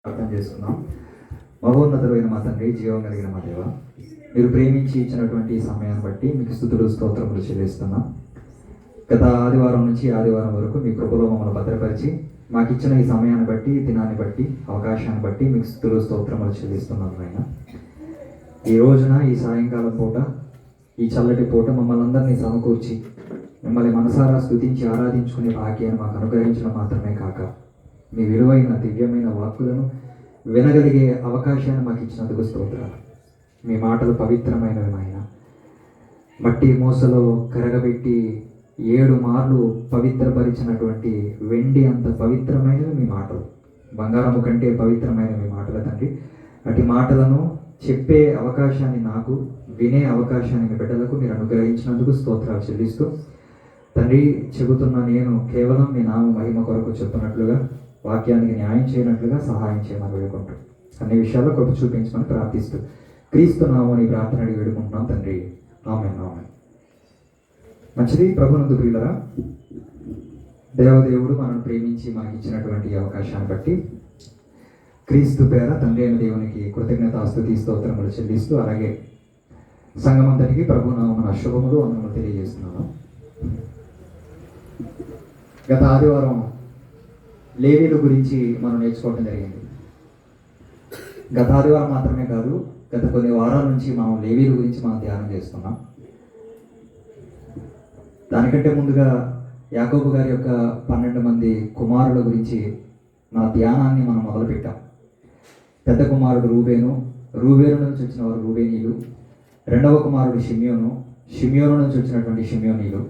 అర్థం చేసుకున్నాం. మహోన్నతులైన మా తండ్రి, జీవం కలిగిన మా దేవ, మీరు ప్రేమించి ఇచ్చినటువంటి సమయాన్ని బట్టి మీకు స్తుతులు స్తోత్రములు చెల్లిస్తున్నాం. గత ఆదివారం నుంచి ఆదివారం వరకు మీ కృపలో మమ్మల్ని భద్రపరిచి మాకు ఇచ్చిన ఈ సమయాన్ని బట్టి, దినాన్ని బట్టి, అవకాశాన్ని బట్టి మీకు స్తుతులు స్తోత్రములు చెల్లిస్తున్నాం. ఆయన ఈ రోజున ఈ సాయంకాలం పూట, ఈ చల్లటి పూట మమ్మల్ని అందరినీ సమకూర్చి మిమ్మల్ని మనసారా స్తుతించి ఆరాధించుకునే భాగ్యాన్ని మాకు అనుగ్రహించడం మాత్రమే కాక, మీ విలువైన దివ్యమైన వాక్కులను వినగలిగే అవకాశాన్ని మాకు ఇచ్చినందుకు స్తోత్రాలు. మీ మాటలు పవిత్రమైనవి నాయన. మట్టి మూసలో కరగబెట్టి 7 మార్లు పవిత్రపరిచినటువంటి వెండి అంత పవిత్రమైనవి మీ మాటలు. బంగారము కంటే పవిత్రమైన మీ మాటలు తండ్రి. అటు మాటలను చెప్పే అవకాశాన్ని నాకు, వినే అవకాశాన్ని మీ బిడ్డలకు మీరు అనుగ్రహించినందుకు స్తోత్రాలు చెల్లిస్తూ, తండ్రి, చెబుతున్న నేను కేవలం మీ నామ మహిమ కొరకు చెప్తున్నట్లుగా, వాక్యానికి న్యాయం చేయనట్లుగా సహాయం చేయమని వేడుకుంటూ, అన్ని విషయాల్లో కృప చూపించమని ప్రార్థిస్తూ, క్రీస్తు నామని ప్రార్థన అడిగి వేడుకుంటున్నాం తండ్రి. ఆమేన్. ఆమేన్. మంచిది. ప్రభునందు ప్రియులరా, దేవదేవుడు మనల్ని ప్రేమించి మనకి ఇచ్చినటువంటి అవకాశాన్ని బట్టి క్రీస్తు పేర తండ్రి అయిన దేవునికి కృతజ్ఞతాస్తుతి స్తోత్రములు చెల్లిస్తూ, అలాగే సంఘమంతటికి ప్రభునామమున శుభములు వందనములు తెలియజేస్తున్నాను. గత ఆదివారం లేవీల గురించి మనం నేర్చుకోవడం జరిగింది. గత ఆదివారం మాత్రమే కాదు, గత కొన్ని వారాల నుంచి మనం లేవీల గురించి మనం ధ్యానం చేస్తున్నాం. దానికంటే ముందుగా యాకోబు గారి యొక్క 12 మంది కుమారుల గురించి మన ధ్యానాన్ని మనం మొదలుపెట్టాం. పెద్ద కుమారుడు రూబేను, రూబేను నుంచి వచ్చిన వారు రూబేనీలు. రెండవ కుమారుడు షిమ్యోను, షిమ్యోను నుంచి వచ్చినటువంటి షిమ్యోనీలు.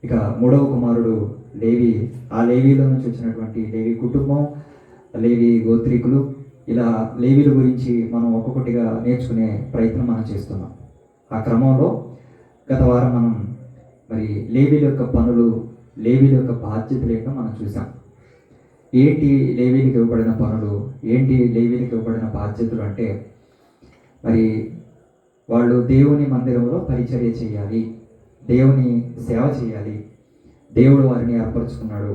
ఇక మూడవ కుమారుడు లేవి, ఆ లేవీలో నుంచి వచ్చినటువంటి లేవి కుటుంబం, లేవి గోత్రికులు. ఇలా లేవీల గురించి మనం ఒక్కొక్కటిగా నేర్చుకునే ప్రయత్నం మనం చేస్తున్నాం. ఆ క్రమంలో గత వారం మనం మరి లేవీల యొక్క పనులు, లేవీల యొక్క బాధ్యతలు ఏంటో మనం చూసాం. ఏంటి లేవీలకు ఇవ్వబడిన పనులు, ఏంటి లేవీలకు ఇవ్వబడిన బాధ్యతలు అంటే, మరి వాళ్ళు దేవుని మందిరంలో పరిచర్య చేయాలి, దేవుని సేవ చేయాలి. దేవుడు వారిని ఏర్పరచుకున్నాడు.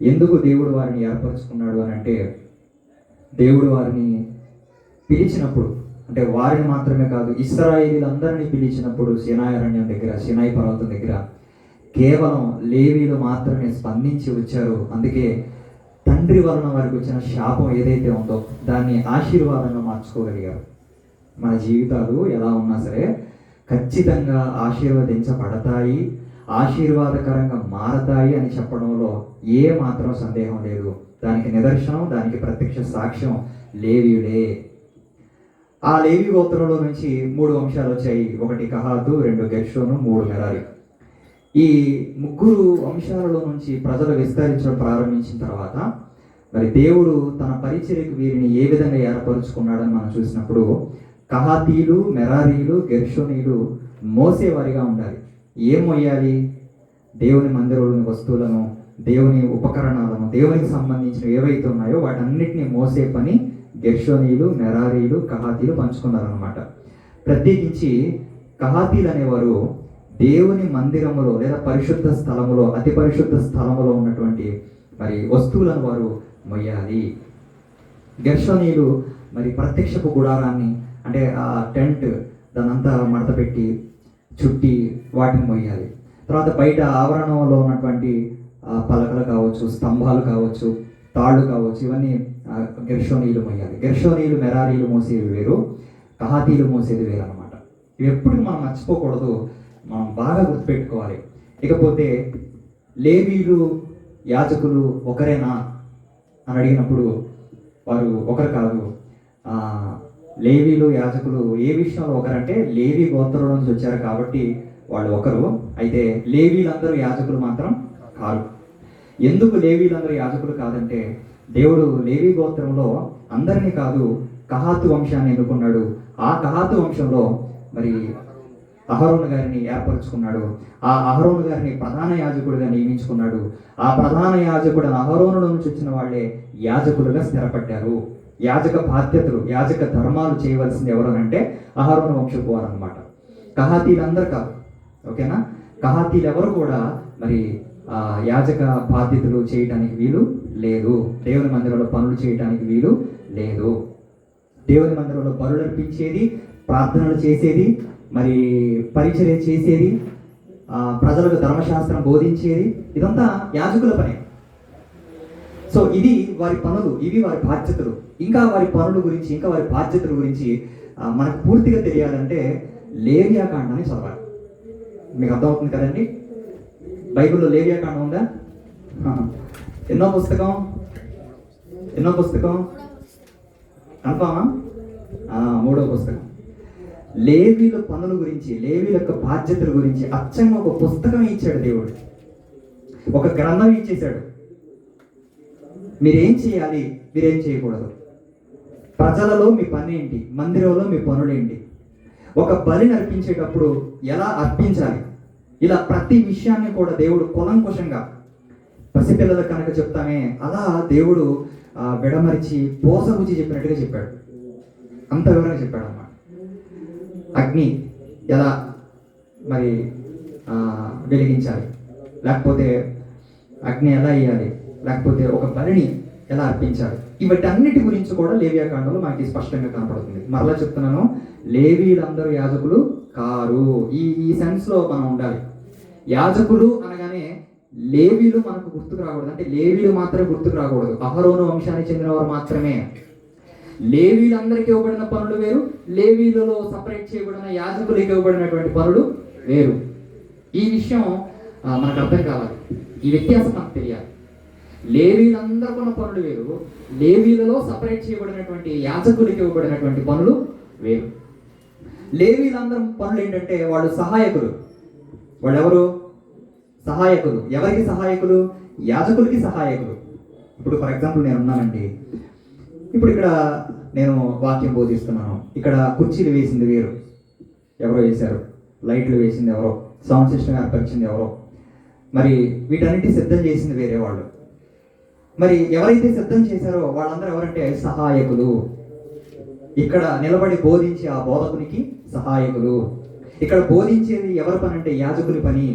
ఎందుకు దేవుడు వారిని ఏర్పరచుకున్నాడు అని అంటే, దేవుడు వారిని పిలిచినప్పుడు, అంటే వారిని మాత్రమే కాదు, ఇశ్రాయేలీలందరినీ పిలిచినప్పుడు సినాయి అరణ్యం దగ్గర, సినాయి పర్వతం దగ్గర కేవలం లేవీలు మాత్రమే స్పందించి వచ్చారు. అందుకే తండ్రి వలన వారికి వచ్చిన శాపం ఏదైతే ఉందో దాన్ని ఆశీర్వాదంగా మార్చుకోగలిగారు. మన జీవితాలు ఎలా ఉన్నా సరే ఖచ్చితంగా ఆశీర్వదించబడతాయి, ఆశీర్వాదకరంగా మారతాయి అని చెప్పడంలో ఏ మాత్రం సందేహం లేదు. దానికి నిదర్శనం, దానికి ప్రత్యక్ష సాక్ష్యం లేవీయుడే. ఆ లేవి గోత్రంలో నుంచి 3 వంశాలు వచ్చాయి. 1 కహాతు, 2 గెర్షోను, 3 మెరారి. ఈ 3 వంశాలలో నుంచి ప్రజలు విస్తరించడం ప్రారంభించిన తర్వాత మరి దేవుడు తన పరిచర్యకు వీరిని ఏ విధంగా ఏర్పరుచుకున్నాడని మనం చూసినప్పుడు, కహాతీలు, మెరారీలు, గెర్షోనీలు మోసేవారిగా ఉండాలి. ఏం మోయాలి? దేవుని మందిరంలోని వస్తువులను, దేవుని ఉపకరణాలను, దేవునికి సంబంధించిన ఏవైతే ఉన్నాయో వాటన్నిటిని మోసే పని గెర్షోనీలు, మెరారీలు, కహాతీలు పంచుకున్నారనమాట. ప్రత్యేకించి కహాతీలు అనేవారు దేవుని మందిరములో లేదా పరిశుద్ధ స్థలములో, అతి పరిశుద్ధ స్థలములో ఉన్నటువంటి మరి వస్తువులను వారు మొయ్యాలి. గెర్షోనీలు మరి ప్రత్యక్షపు గుడారాన్ని, అంటే ఆ టెంట్ దానంతా మడత పెట్టి చుట్టి వాటిని మొయ్యాలి. తర్వాత బయట ఆవరణంలో ఉన్నటువంటి పలకలు కావచ్చు, స్తంభాలు కావచ్చు, తాళ్ళు కావచ్చు, ఇవన్నీ గెర్షోనీలు మొయ్యాలి. గెర్షోనీలు, మెరారీలు మోసేది వేరు, కహాతీలు మోసేది వేరు అనమాట. ఇవి ఎప్పుడు మనం మర్చిపోకూడదు, మనం బాగా గుర్తుపెట్టుకోవాలి. ఇకపోతే లేవీలు, యాజకులు ఒకరేనా అని అడిగినప్పుడు వారు ఒకరు కాదు. లేవీలు, యాజకులు ఏ విషయంలో ఒకరంటే, లేవీ గోత్రం నుంచి వచ్చారు కాబట్టి వాళ్ళు ఒకరు. అయితే లేవీలందరూ యాజకులు మాత్రం కాదు. ఎందుకు లేవీలందరూ యాజకులు కాదంటే, దేవుడు లేవీ గోత్రంలో అందరినీ కాదు, కహాతు వంశాన్ని ఎన్నుకున్నాడు. ఆ కహాతు వంశంలో మరి అహరోను గారిని ఏర్పరచుకున్నాడు. ఆ అహరోను గారిని ప్రధాన యాజకుడిగా నియమించుకున్నాడు. ఆ ప్రధాన యాజకుడు అహరోను నుంచి వచ్చిన వాళ్ళే యాజకులుగా స్థిరపడ్డారు. యాజక బాధ్యతలు, యాజక ధర్మాలు చేయవలసింది ఎవరు అంటే అహరోను వంశపు వారు అనమాట. కహాతీలందరూ కాదు. ఓకేనా? కహాతీలు ఎవరు కూడా మరి యాజక బాధ్యతలు చేయడానికి వీలు లేదు, దేవుని మందిరంలో పనులు చేయడానికి వీలు లేదు. దేవుని మందిరంలో బలులు అర్పించేది, ప్రార్థనలు చేసేది, మరి పరిచర్య చేసేది, ప్రజలకు ధర్మశాస్త్రం బోధించేది, ఇదంతా యాజకుల పనే. సో ఇది వారి పనులు, ఇవి వారి బాధ్యతలు. ఇంకా వారి పనుల గురించి, ఇంకా వారి బాధ్యతల గురించి మనకు పూర్తిగా తెలియాలంటే లేవియాకాండాన్ని చదవాలి. మీకు అర్థమవుతుంది కదండి? బైబిల్లో లేవియాకాండం ఉందా? ఎన్నో పుస్తకం కన్ఫామా? 3వ పుస్తకం. లేవీల పనుల గురించి, లేవీల యొక్క బాధ్యతల గురించి అచ్చంగా ఒక పుస్తకం ఇచ్చాడు దేవుడు, ఒక గ్రంథం ఇచ్చేశాడు. మీరేం చేయాలి, మీరేం చేయకూడదు, ప్రజలలో మీ పని ఏంటి, మందిరంలో మీ పనులేంటి, ఒక బలిని అర్పించేటప్పుడు ఎలా అర్పించాలి, ఇలా ప్రతి విషయాన్ని కూడా దేవుడు కూలంకుషంగా పసిపిల్లలకు కనుక చెప్తామే అలా దేవుడు విడమరిచి పోసగుచ్చి చెప్పినట్టుగా చెప్పాడు. అంత వివరంగా చెప్పాడు అన్నమాట. అగ్ని ఎలా మరి వెలిగించాలి, లేకపోతే అగ్ని ఎలా వేయాలి, లేకపోతే ఒక బలిని ఎలా అర్పించాలి, ఇవన్నిటి గురించి కూడా లేవియాకాండంలో మనకి స్పష్టంగా కనపడుతుంది. మరలా చెప్తున్నాను, లేవీలందరూ యాజకులు కారు. ఈ సెన్స్లో మనం ఉండాలి. యాజకులు అనగానే లేవీలు మనకు గుర్తుకు రాకూడదు, అంటే లేవీలు మాత్రమే గుర్తుకు రాకూడదు. అహరోను వంశానికి చెందిన వారు మాత్రమే. లేవీలందరికీ ఇవ్వబడిన పనులు వేరు, లేవీలలో సపరేట్ చేయబడిన యాజకులకు ఇవ్వబడినటువంటి పనులు వేరు. ఈ విషయం మనకు అర్థం కావాలి, ఈ వ్యత్యాసం మనకు తెలియాలి. లేవీలందరూ ఉన్న పనులు వేరు, లేవీలలో సపరేట్ చేయబడినటువంటి యాజకులకు ఇవ్వబడినటువంటి పనులు వేరు. లేవీలందరూ పనులు ఏంటంటే వాళ్ళు సహాయకులు. వాళ్ళు ఎవరు? సహాయకులు. ఎవరికి సహాయకులు? యాజకులకి సహాయకులు. ఇప్పుడు ఫర్ ఎగ్జాంపుల్ నేను ఉన్నానండి, ఇప్పుడు ఇక్కడ నేను వాక్యం బోధిస్తున్నాను, ఇక్కడ కుర్చీలు వేసింది వేరు, ఎవరో వేశారు, లైట్లు వేసింది ఎవరో, సౌండ్ సిస్టమ్ ఏర్పరిచింది ఎవరో, మరి వీటన్నిటి సిద్ధం చేసింది వేరే వాళ్ళు. మరి ఎవరైతే సిద్ధం చేశారో వాళ్ళందరూ ఎవరంటే సహాయకులు. ఇక్కడ నిలబడి బోధించే ఆ బోధకునికి సహాయకులు. ఇక్కడ బోధించేది ఎవరి పని అంటే యాజకుని పని.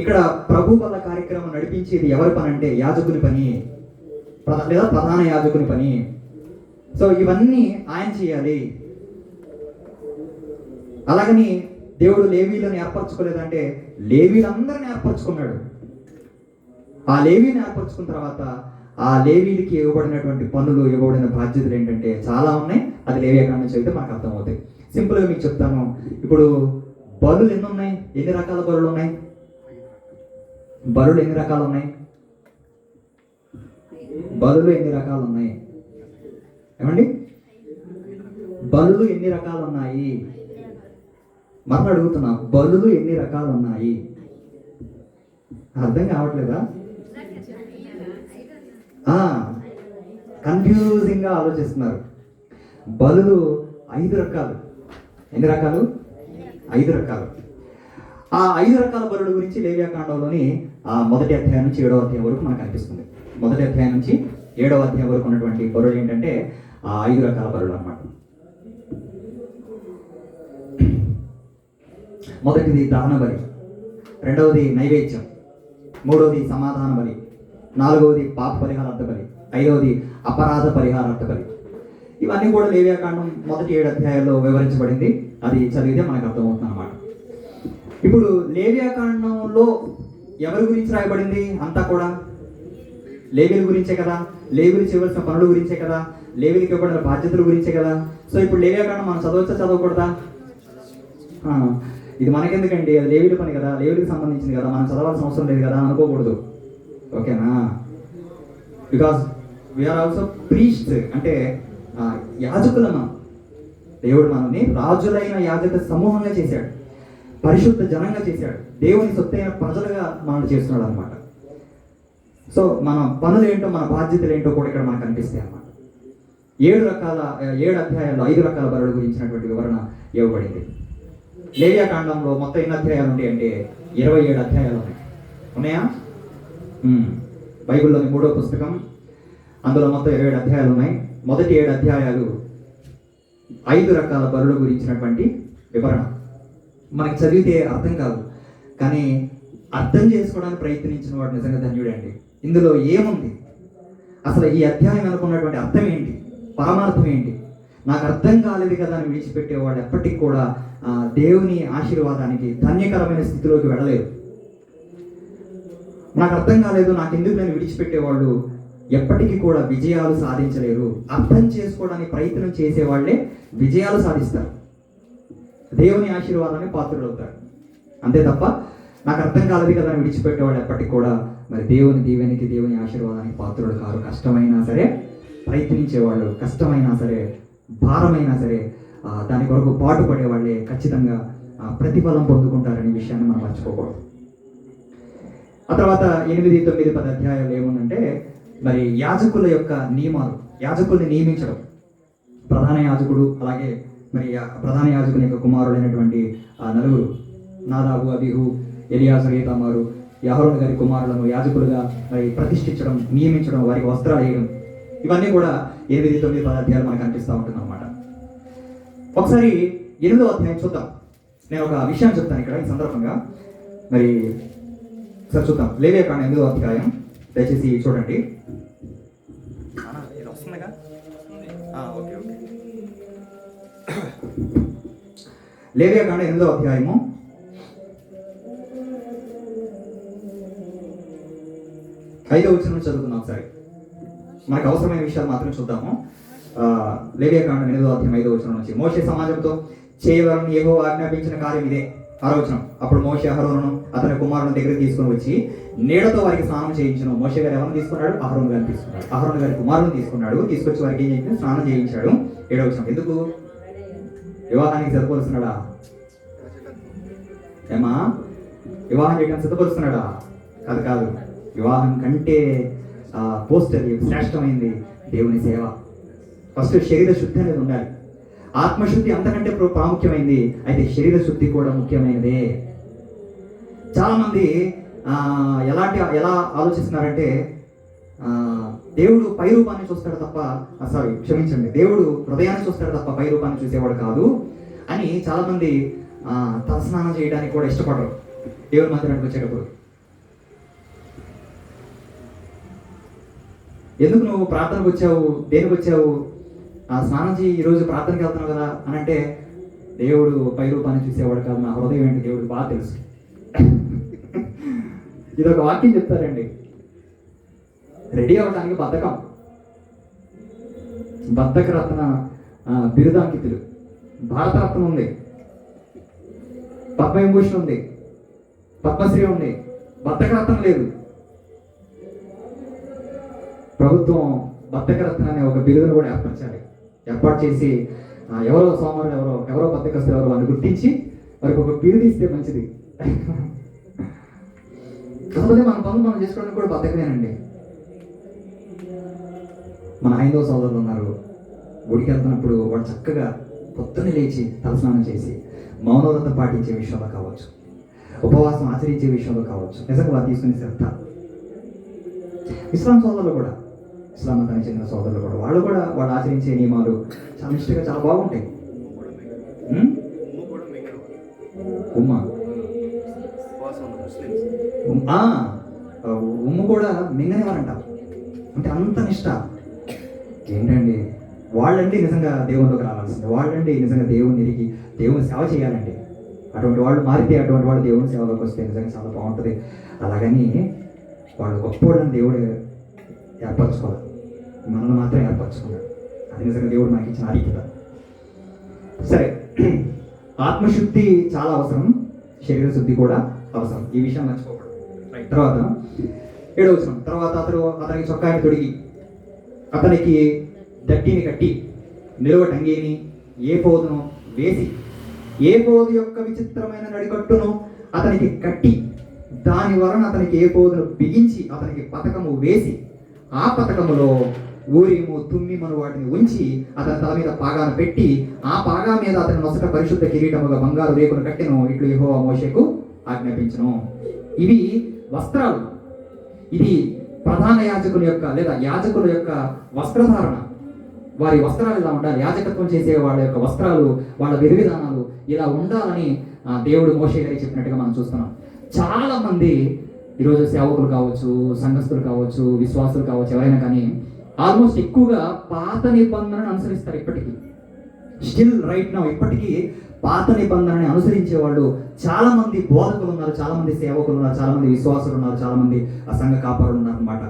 ఇక్కడ ప్రభు వల్ల కార్యక్రమం నడిపించేది ఎవరి పని అంటే యాజకుని పని, లేదా ప్రధాన యాజకుని పని. సో ఇవన్నీ ఆయన చేయాలి. అలాగని దేవుడు లేవీలను ఏర్పరచుకోలేదంటే లేవీలందరిని ఏర్పరచుకున్నాడు. ఆ లేవీని ఏర్పరచుకున్న తర్వాత ఆ లేవీలకి ఇవ్వబడినటువంటి పనులు, ఇవ్వబడిన బాధ్యతలు ఏంటంటే చాలా ఉన్నాయి. అది లేవియాకాండం చదివితే మనకు అర్థమవుతాయి. సింపుల్గా మీకు చెప్తాను. ఇప్పుడు బలులు ఎన్ని ఉన్నాయి? ఎన్ని రకాల బలులు ఉన్నాయి? బలులు ఎన్ని రకాలు ఉన్నాయి? బలులు ఎన్ని రకాలు ఉన్నాయి? ఏమండి, బలులు ఎన్ని రకాలు ఉన్నాయి? మనం అడుగుతున్నా, బలులు ఎన్ని రకాలు ఉన్నాయి? అర్థం కావట్లేదా? కన్ఫ్యూజింగ్ గా ఆలోచిస్తున్నారు. బలులు 5 రకాలు. ఎన్ని రకాలు? 5 రకాలు. ఆ 5 రకాల బలుల గురించి లేవియాకాండంలోని 1వ అధ్యాయం నుంచి 7వ అధ్యాయం వరకు మనకు అనిపిస్తుంది. 1వ అధ్యాయం నుంచి 7వ అధ్యాయం వరకు ఉన్నటువంటి బలులు ఏంటంటే ఆ 5 రకాల బలులు అన్నమాట. మొదటిది దహన బలి, రెండవది నైవేద్యం, మూడవది సమాధాన బలి, నాలుగవది పాప పరిహారార్థ బలి, 5వది అపరాధ పరిహారార్థ బలి. ఇవన్నీ కూడా లేవియాకాండం మొదటి 7 అధ్యాయాల్లో వివరించబడింది. అది చదివితే మనకు అర్థమవుతుంది అన్నమాట. ఇప్పుడు లేవియాకాండంలో ఎవరి గురించి రాయబడింది? అంతా కూడా లేవీల గురించే కదా, లేవీలు చేయవలసిన పనుల గురించే కదా, లేవీలకు ఇవ్వబడిన బాధ్యతల గురించే కదా. సో ఇప్పుడు లేవియాకాండం మనం చదవచ్చా, చదవకూడదా? ఇది మనకెందుకండి, అది లేవీల పని కదా, లేవీలకు సంబంధించింది కదా, మనం చదవాల్సిన అవసరం లేదు కదా అనుకోకూడదు. ఓకేనా? బికాస్ వీఆర్ ఆల్సో ప్రీస్ట్, అంటే యాజకులమా. దేవుడు మనల్ని రాజులైన యాజక సమూహంగా చేశాడు, పరిశుద్ధ జనంగా చేశాడు, దేవుని సొత్తైన ప్రజలుగా మనల్ని చేస్తున్నాడు అనమాట. సో మన పనులు ఏంటో, మన బాధ్యతలు ఏంటో కూడా ఇక్కడ మనకు అనిపిస్తాయి అన్నమాట. 7 అధ్యాయాల్లో 5 రకాల బలుల గురించినటువంటి వివరణ ఇవ్వబడింది. లేవియాకాండంలో మొత్తం ఎన్ని అధ్యాయాలు ఉంటాయి అంటే 27 అధ్యాయాలు ఉన్నాయి. ఉన్నాయా? బైబిల్లోని 3వ పుస్తకం, అందులో మొత్తం 27 అధ్యాయాలు ఉన్నాయి. మొదటి 7 అధ్యాయాలు 5 రకాల బలుల గురించినటువంటి వివరణ. మనకి చదివితే అర్థం కాదు, కానీ అర్థం చేసుకోవడానికి ప్రయత్నించిన వాడు నిజంగా ధన్యుడే అండి. ఇందులో ఏముంది, అసలు ఈ అధ్యాయం అనుకున్నటువంటి అర్థం ఏంటి, పరమార్థం ఏంటి? నాకు అర్థం కాలేదు కదా అని విడిచిపెట్టేవాడు ఎప్పటికీ కూడా దేవుని ఆశీర్వాదానికి ధన్యకరమైన స్థితిలోకి వెళ్ళలేరు. నాకు అర్థం కాలేదు, నాకు ఎందుకు నేను విడిచిపెట్టేవాళ్ళు ఎప్పటికీ కూడా విజయాలు సాధించలేరు. అర్థం చేసుకోవడానికి ప్రయత్నం చేసేవాళ్ళే విజయాలు సాధిస్తారు, దేవుని ఆశీర్వాదాన్ని పాత్రులు అవుతారు. అంతే తప్ప నాకు అర్థం కాలేదు కదా అని విడిచిపెట్టేవాళ్ళు ఎప్పటికి కూడా మరి దేవుని దీవెనికి, దేవుని ఆశీర్వాదానికి పాత్రులు కారు. కష్టమైనా సరే ప్రయత్నించేవాళ్ళు, కష్టమైనా సరే భారమైనా సరే దాని కొరకు పాటుపడేవాళ్ళే ఖచ్చితంగా ప్రతిఫలం పొందుకుంటారనే విషయాన్ని మనం మర్చిపోకూడదు. ఆ తర్వాత 8, 9, 10 అధ్యాయాలు ఏముందంటే మరి యాజకుల యొక్క నియమాలు, యాజకుల్ని నియమించడం. ప్రధాన యాజకుడు అలాగే మరి ప్రధాన యాజకుని యొక్క కుమారుడైనటువంటి నలుగురు, నాదాబు, అబీహు, ఎలియాజరు, ఈతామారు, అహరోను గారి కుమారులను యాజకులుగా మరి ప్రతిష్ఠించడం, నియమించడం, వారికి వస్త్రాలు వేయడం, ఇవన్నీ కూడా 8, 9, 10 అధ్యాయాలు మనకు అనిపిస్తూ ఉంటుంది అన్నమాట. ఒకసారి 8వ అధ్యాయం చూద్దాం. నేను ఒక విషయం చెప్తాను ఇక్కడ ఈ సందర్భంగా. మరి సార్ చూద్దాం. లేవియాకాండం 8వ అధ్యాయం దయచేసి చూడండి. లేవియాకాండం 8వ అధ్యాయము 5వ వచనం చదువుకుందాం ఒకసారి. మనకు అవసరమైన విషయాలు మాత్రం చూద్దాము. లేవియాకాండం 8వ అధ్యాయం 5వ వచనం నుంచి, మోషే సమాజంతో చేయవాలని యెహోవా ఆజ్ఞాపించిన కార్యం ఇదే. 6వ వచనం, అప్పుడు మోషే అహరోనును అతని కుమారుని దగ్గరికి తీసుకుని వచ్చి నీడతో వారికి స్నానం చేయించను. మోషే గారు ఎవరిని తీసుకున్నాడు? అహరోను గారిని తీసుకున్నాడు. అహరోను గారి కుమారుని తీసుకున్నాడు, తీసుకొచ్చి వారికి ఏం చేయించాడు? స్నానం చేయించాడు. 7వ వచనం, ఎందుకు? వివాహానికి సిద్ధపరుస్తున్నాడా? ఏమా వివాహం చేయడానికి సిద్ధపరుస్తున్నాడా? కాదు కాదు, వివాహం కంటే పోస్ట్ అది శ్రేష్టమైంది దేవుని సేవ. ఫస్ట్ శరీర శుద్ధి అనేది ఉండాలి. ఆత్మశుద్ధి అంతకంటే ప్రాముఖ్యమైంది, అయితే శరీర శుద్ధి కూడా ముఖ్యమైనదే. చాలా మంది ఎలా ఆలోచిస్తున్నారంటే దేవుడు పై రూపాన్ని చూస్తాడు తప్ప, దేవుడు హృదయాన్ని చూస్తాడు తప్ప పై రూపాన్ని చూసేవాడు కాదు అని చాలా మంది తలస్నానం చేయడానికి కూడా ఇష్టపడరు దేవుని మందిరానికి వచ్చేటప్పుడు. ఎందుకు నువ్వు ప్రార్థనకు వచ్చావు, దేనికి వచ్చావు? స్నానం చేయి, ఈరోజు ప్రార్థనకి వెళ్తున్నావు కదా అని అంటే, దేవుడు పై రూపాన్ని చూసేవాడు కాదు, నా హృదయం ఏంటి దేవుడు బాగా తెలుసు. ఇదొక వాక్యం చెప్తారండి. రెడీ అవ్వడానికి బద్ధకరత్న బిరుదాంకితులు. భారతరత్నం ఉంది, పద్మవిభూషణ్ ఉంది, పద్మశ్రీ ఉంది, బద్ధకరత్నం లేదు. ప్రభుత్వం బద్ధకరత్న అనే ఒక బిరుదును కూడా ఏర్పాటు చేసి ఎవరో సోమవారం ఎవరో బద్ధకస్తులు ఎవరో అని గుర్తించి వారికి ఒక బిరుదు ఇస్తే మంచిది. కాకపోతే మన పనులు మనం చేసుకోవడానికి కూడా బద్ధకమేనండి. మన హైందవ సోదరులు ఉన్నారు, గుడికి వెళ్తున్నప్పుడు వాడు చక్కగా పొద్దున్నే లేచి తలస్నానం చేసి మౌనవ్రతం పాటించే విషయంలో కావచ్చు, ఉపవాసం ఆచరించే విషయంలో కావచ్చు, నిజంగా వారు తీసుకునే శ్రద్ధ. ఇస్లాం సోదరులు కూడా, ఇస్లాం మతానికి చెందిన సోదరులు కూడా, వాళ్ళు ఆచరించే నియమాలు చాలా నిష్ఠగా చాలా బాగుంటాయి. ఉమ్ము కూడా మింగనేవారంట. అంటే అంత నిష్ఠ ఏంటండి? వాళ్ళండి నిజంగా దేవునిలోకి రావాల్సింది, వాళ్ళండి నిజంగా దేవుని ఎరిగి దేవుని సేవ చేయాలండి. అటువంటి వాళ్ళు మారితే, అటువంటి వాళ్ళు దేవుని సేవలోకి వస్తే నిజంగా చాలా బాగుంటుంది. అలాగని వాళ్ళు గొప్పవాళ్ళని దేవుడు ఏర్పరచుకోవాలి, మనల్ని మాత్రం ఏర్పరచుకున్నాడు. అది నిజంగా దేవుడు నాకు ఇచ్చిన ఆధిక్యత. సరే, ఆత్మశుద్ధి చాలా అవసరం, శరీర శుద్ధి కూడా అవసరం. ఈ విషయం మర్చిపోకూడదు. తర్వాత 7వ వచనం, తర్వాత అతనికి చొక్కాని తొడిగి అతనికి దట్టిని కట్టి నిలువటంగీని ఏఫోదును వేసి ఏఫోదు యొక్క విచిత్రమైన నడికట్టును అతనికి కట్టి దాని వలన అతనికి ఏఫోదును బిగించి అతనికి పతకము వేసి ఆ పతకములో ఊరిము తుమ్మిమను వాటిని ఉంచి అతని తల మీద పాగాను పెట్టి ఆ పాగా మీద అతని నొసట పరిశుద్ధ కిరీటముగా బంగారు రేకును కట్టెను. ఇట్లు యెహోవా మోషేకు ఆజ్ఞాపించును. ఇవి వస్త్రాలు. ఇది ప్రధాన యాజకుని యొక్క లేదా యాజకుల యొక్క వస్త్రధారణ. వారి వస్త్రాలు ఇలా ఉండాలి. యాజకత్వం చేసే వాళ్ళ యొక్క వస్త్రాలు, వాళ్ళ విధానాలు ఇలా ఉండాలని దేవుడు మోషే గారికి చెప్పినట్టుగా మనం చూస్తున్నాం. చాలా మంది ఈరోజు సేవకులు కావచ్చు, సంఘస్థులు కావచ్చు, విశ్వాసులు కావచ్చు, ఎవరైనా కానీ ఆల్మోస్ట్ ఎక్కువగా పాత నిబంధనను అనుసరిస్తారు ఇప్పటికీ. స్టిల్ రైట్ నౌ ఇప్పటికీ పాత నిబంధనని అనుసరించే వాళ్ళు చాలా మంది బోధకులు ఉన్నారు, చాలా మంది సేవకులు ఉన్నారు, చాలా మంది విశ్వాసులు ఉన్నారు, చాలా మంది సంఘ కాపరులు ఉన్నారు అనమాట.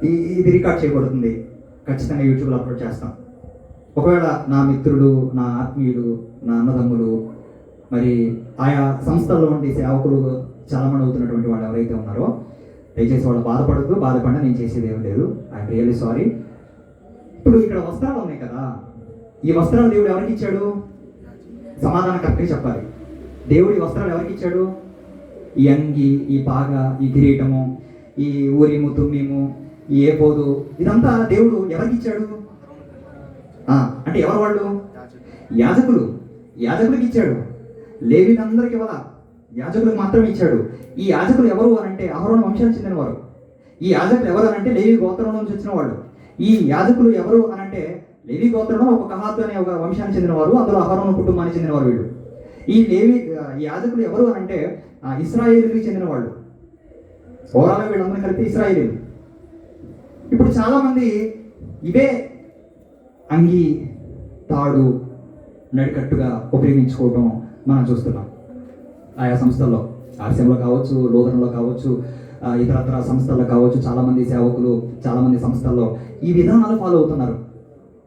ఇది రికార్డ్ చేయబడుతుంది, ఖచ్చితంగా యూట్యూబ్లో అప్లోడ్ చేస్తాం. ఒకవేళ నా మిత్రులు, నా ఆత్మీయులు, నా అన్నదమ్ములు, మరి ఆయా సంస్థల్లో ఉండి సేవకులు చాలామంది అవుతున్నటువంటి వాళ్ళు ఎవరైతే ఉన్నారో దయచేసి వాళ్ళు బాధపడినా నేను చేసేది ఏం లేదు. I'm really sorry. ఇప్పుడు ఇక్కడ వస్త్రాలు ఉన్నాయి కదా, ఈ వస్త్రాలు దేవుడు ఎవరికి ఇచ్చాడు? సమాధానం కరెక్ట్గా చెప్పాలి. దేవుడు ఈ వస్త్రాలు ఎవరికి ఇచ్చాడు? ఈ అంగి, ఈ పాగ, ఈ కిరీటము, ఈ ఊరిము, తుమ్మిము, ఈ ఏపోదు, ఇదంతా దేవుడు ఎవరికి ఇచ్చాడు? అంటే ఎవరు వాళ్ళు? యాజకులకు ఇచ్చాడు. లేవీలందరికి ఇవ్వాల, యాజకులకు మాత్రమే ఇచ్చాడు. ఈ యాజకులు ఎవరు అని అంటే అహరోను వంశానికి చెందినవారు. ఈ యాజకులు ఎవరు అని అంటే లేవి గోత్రం నుంచి వచ్చిన వాళ్ళు. ఈ యాజకులు ఎవరు అని అంటే లేవి గోత్రంలో ఒక కహాతు అనే ఒక వంశానికి చెందినవారు, అందులో అహరోను కుటుంబానికి చెందినవారు వీళ్ళు. ఈ యాజకులు ఎవరు అని అంటే ఇశ్రాయేలుకి చెందిన వాళ్ళు. ఓవరాల్గా వీళ్ళందరూ కలిపి ఇశ్రాయేలీలు. ఇప్పుడు చాలామంది ఇవే అంగి, తాడు, నడికట్టుగా ఉపయోగించుకోవడం మనం చూస్తున్నాం. ఆయా సంస్థల్లో, ఆర్సీఎంలో కావచ్చు, లోదనంలో కావచ్చు, ఇతరత్ర సంస్థల్లో కావచ్చు, చాలామంది సేవకులు, చాలామంది సంస్థల్లో ఈ విధానాలు ఫాలో అవుతున్నారు.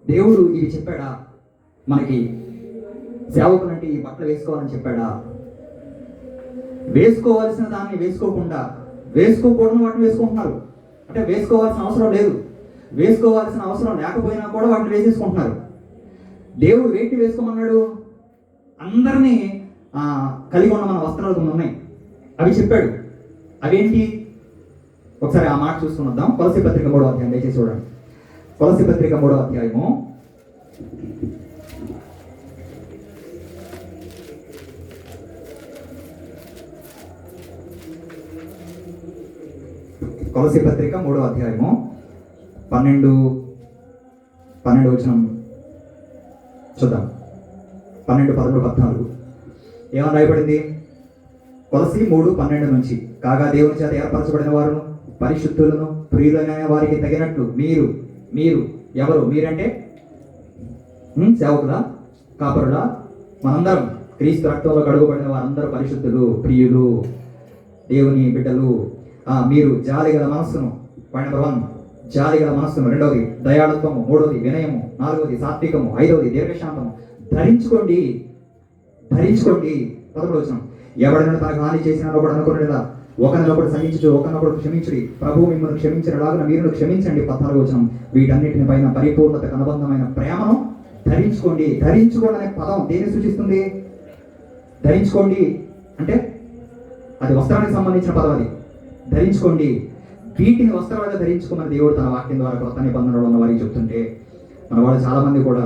దేవుడు ఇవి చెప్పాడా? మనకి సేవకులు అంటే ఈ బట్టలు వేసుకోవాలని చెప్పాడా? వేసుకోవాల్సిన దాన్ని వేసుకోకూడని వాటిని వేసుకుంటున్నారు. అంటే వేసుకోవాల్సిన అవసరం లేదు, వేసుకోవాల్సిన అవసరం లేకపోయినా కూడా వాటిని వేసేసుకుంటున్నారు. దేవుడు వేటి వేసుకోమన్నాడు? అందరినీ కలిగి ఉన్న మన వస్త్రాలు కొన్ని ఉన్నాయి, అవి చెప్పాడు. అవేంటి? ఒకసారి ఆ మాట చూసుకుని వద్దాం. కొలస్సీ పత్రిక 3వ అధ్యాయం దయచేసి చూడండి. కొలస్సీ పత్రిక 3వ అధ్యాయము కొలస్సీ పత్రిక 3వ అధ్యాయము 12 వచనం చూద్దాం. 12, 13, 14 ఏమని రాయబడింది? కొలస్సీ 3:12 నుంచి, కాగా దేవుని చేత ఏర్పరచబడిన వారును పరిశుద్ధులను ప్రియులైన వారికి తగినట్లు మీరు ఎవరు? మీరంటే సేవకులా, కాపరులా? మనందరం క్రీస్తు రక్తంలో కడుగుబడిన వారందరూ పరిశుద్ధులు, ప్రియులు, దేవుని బిడ్డలు. మీరు జాలిగల మనస్సును, పాయింట్ నెంబర్ 1 జాలిగల మనస్సును, 2వది దయాళుత్వము, 3వది వినయము, 4వది సాత్వికము, 5వది దీర్ఘశాంతము ధరించుకోండి. 11వ వచనం, ఎవడైనా తనకు హాని చేసిన ఒకడు అనుకునేదా ఒకరినొకడు సహించు, ఒకరినొకడు క్షమించుడి, ప్రభువు మిమ్మల్ని క్షమించినలాగా మీరు క్షమించండి. 14వ వచనం, వీటన్నిటిని పైన పరిపూర్ణతకు అనుబంధమైన ప్రేమను ధరించుకోండి. ధరించుకోండి అనే పదం దేన్ని సూచిస్తుంది? ధరించుకోండి అంటే అది వస్త్రానికి సంబంధించిన పదం. అది ధరించుకోండి. వీటిని వస్త్రాలుగా ధరించుకోమని దేవుడు తన వాక్యం ద్వారా కొత్త నిబంధనలో ఉన్న వారికి చెప్తుంటే, మన వాళ్ళు చాలామంది కూడా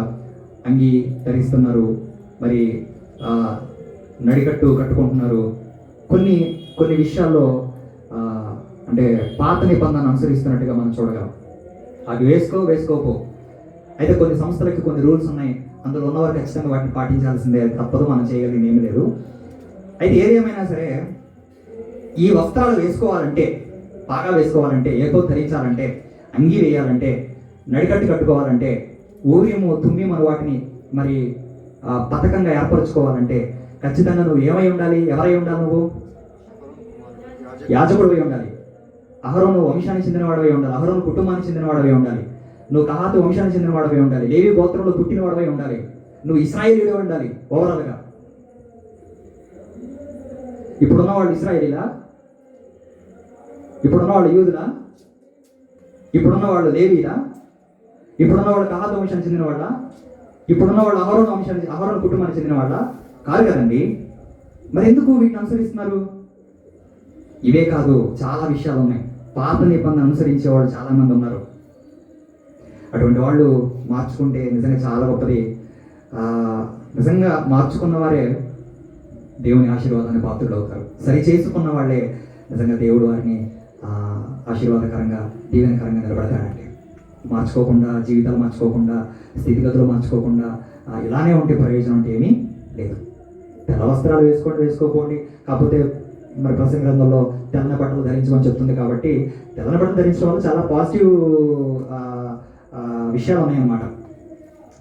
అంగి ధరిస్తున్నారు, మరి నడికట్టు కట్టుకుంటున్నారు. కొన్ని విషయాల్లో అంటే పాత నిబంధన అనుసరిస్తున్నట్టుగా మనం చూడగలం. అవి వేసుకోపో. అయితే కొన్ని సంస్థలకి కొన్ని రూల్స్ ఉన్నాయి, అందులో ఉన్నవారు ఖచ్చితంగా వాటిని పాటించాల్సిందే, తప్పదు, మనం చేయగలిగింది ఏమీ లేదు. అయితే ఏది ఏమైనా సరే ఈ వస్త్రాలు వేసుకోవాలంటే, బాగా వేసుకోవాలంటే, ఏకో ధరించాలంటే, అంగి వేయాలంటే, నడికట్టు కట్టుకోవాలంటే, ఊరిము, తుమ్మిము వాటిని మరి పథకంగా ఏర్పరచుకోవాలంటే ఖచ్చితంగా నువ్వు ఏమై ఉండాలి? ఎవరై ఉండాలి? నువ్వు యాజకుడు అయి ఉండాలి. అహరోను వంశానికి చెందినవాడవై ఉండాలి. అహరోను కుటుంబానికి చెందినవాడవై ఉండాలి. నువ్వు కహాతు వంశానికి చెందినవాడవై ఉండాలి. లేవి గోత్రంలో పుట్టినవాడవై ఉండాలి. నువ్వు ఇశ్రాయేలీయుడై ఉండాలి. ఓవరాల్గా ఇప్పుడున్న వాళ్ళు ఇశ్రాయేలీలా? ఇప్పుడున్న వాళ్ళు యూదులా? ఇప్పుడున్న వాళ్ళు లేవీలా? ఇప్పుడున్న వాళ్ళు కహాతు వంశానికి చెందిన వాళ్ళ? ఇప్పుడున్న వాళ్ళు అహరోను కుటుంబానికి చెందిన వాళ్ళ? కాదు కదండి. మరి ఎందుకు వీటిని అనుసరిస్తున్నారు? ఇవే కాదు, చాలా విషయాలు ఉన్నాయి. పాత నిబంధన అనుసరించే వాళ్ళు చాలా మంది ఉన్నారు. అటువంటి వాళ్ళు మార్చుకుంటే నిజంగా చాలా గొప్పది. నిజంగా మార్చుకున్న వారే దేవుని ఆశీర్వాదాన్ని పాత్రులు అవుతారు. సరి చేసుకున్న వాళ్ళే నిజంగా దేవుడు వారిని ఆశీర్వాదకరంగా, దీవెనకరంగా నిలబడతాడంటే. మార్చుకోకుండా, జీవితాలు మార్చుకోకుండా, స్థితిగతులు మార్చుకోకుండా ఇలానే ఉంటే ప్రయోజనం అంటే ఏమీ లేదు. తెల్ల వస్త్రాలు వేసుకోండి, వేసుకోకపోండి, కాకపోతే మరి ప్రసంగ గ్రంథంలో తెల్ల బట్టలు ధరించమని చెప్తుంది కాబట్టి తెల్ల బట్టలు ధరించడం వల్ల చాలా పాజిటివ్ విషయాలు ఉన్నాయన్నమాట.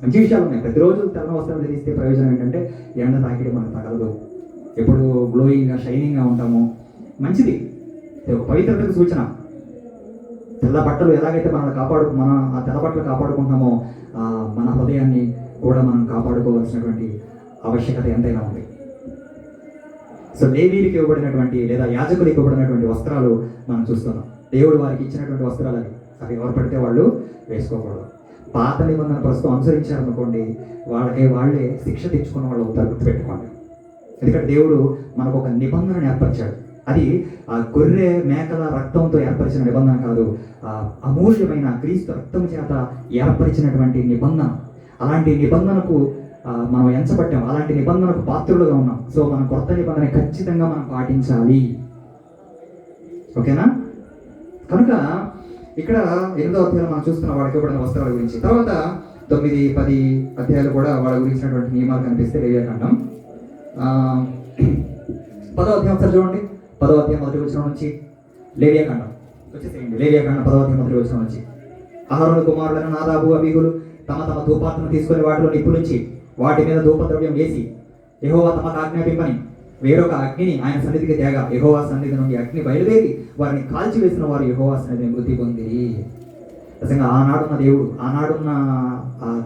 మంచి విషయాలు ఉన్నాయి. ప్రతిరోజు తెల్ల వస్త్రాలు ధరిస్తే ప్రయోజనం ఏంటంటే ఎండ తాకిడి మనకు తగలదు, ఎప్పుడు గ్లోయింగ్గా షైనింగ్గా ఉంటాము. మంచిది, ఒక పవిత్రతకు సూచన. తెల్ల బట్టలు ఎలాగైతే మన ఆ తెల్ల బట్టలు కాపాడుకుంటామో మన హృదయాన్ని కూడా మనం కాపాడుకోవాల్సినటువంటి ఆవశ్యకత ఎంతైనా ఉంది. సో లేవీలకు ఇవ్వబడినటువంటి లేదా యాజకులకు ఇవ్వబడినటువంటి వస్త్రాలు మనం చూస్తున్నాం. దేవుడు వారికి ఇచ్చినటువంటి వస్త్రాలు అవి ఎవరు పడితే వాళ్ళు వేసుకోకూడదు. పాత నిబంధన ప్రస్తుతం అనుసరించారనుకోండి, వాళ్ళే శిక్ష తెచ్చుకున్న వాళ్ళు అవుతారు, గుర్తుపెట్టుకోండి. ఎందుకంటే దేవుడు మనకు ఒక నిబంధనను ఏర్పరిచాడు. అది ఆ గొర్రె మేకల రక్తంతో ఏర్పరిచిన నిబంధన కాదు, అమూల్యమైన క్రీస్తు రక్తం చేత ఏర్పరిచినటువంటి నిబంధన. అలాంటి నిబంధనకు మనం ఎంచబట్టాం, అలాంటి నిబంధనకు పాత్రులుగా ఉన్నాం. సో మనం కొత్త నిబంధన ఖచ్చితంగా మనం పాటించాలి. ఓకేనా? కనుక ఇక్కడ 8వ అధ్యాయంలో మనం చూస్తున్న వాడికి ఇవ్వబడిన వస్త్రాల గురించి. తర్వాత 9, 10 అధ్యాయాలు కూడా వాళ్ళ గురించినటువంటి నియమాలు కనిపిస్తే లేవియాకాండం 10వ అధ్యాయం ఒకసారి చూడండి. 10వ అధ్యాయం మొదటి వచనం నుంచి లేవియాకాండం వచ్చేసేయండి. లేవియాకాండం 10వ అధ్యాయం మొదటి వచనం నుంచి అహరోను కుమారులైన నాదాబు, అబీహులు తమ తమ ధూపాత్రను తీసుకొని వాటిలో నిప్పులుంచి వాటి మీద ధూపద్రవ్యం వేసి యెహోవా తమకు ఆజ్ఞాపింపని వేరొక అగ్నిని ఆయన సన్నిధికి తేగా యెహోవా సన్నిధి నుండి అగ్ని బయలుదేరి వారిని కాల్చివేసిన వారు యెహోవా సన్నిధిని మృతి పొందిరి. నిజంగా ఆనాడున్న దేవుడు, ఆనాడున్న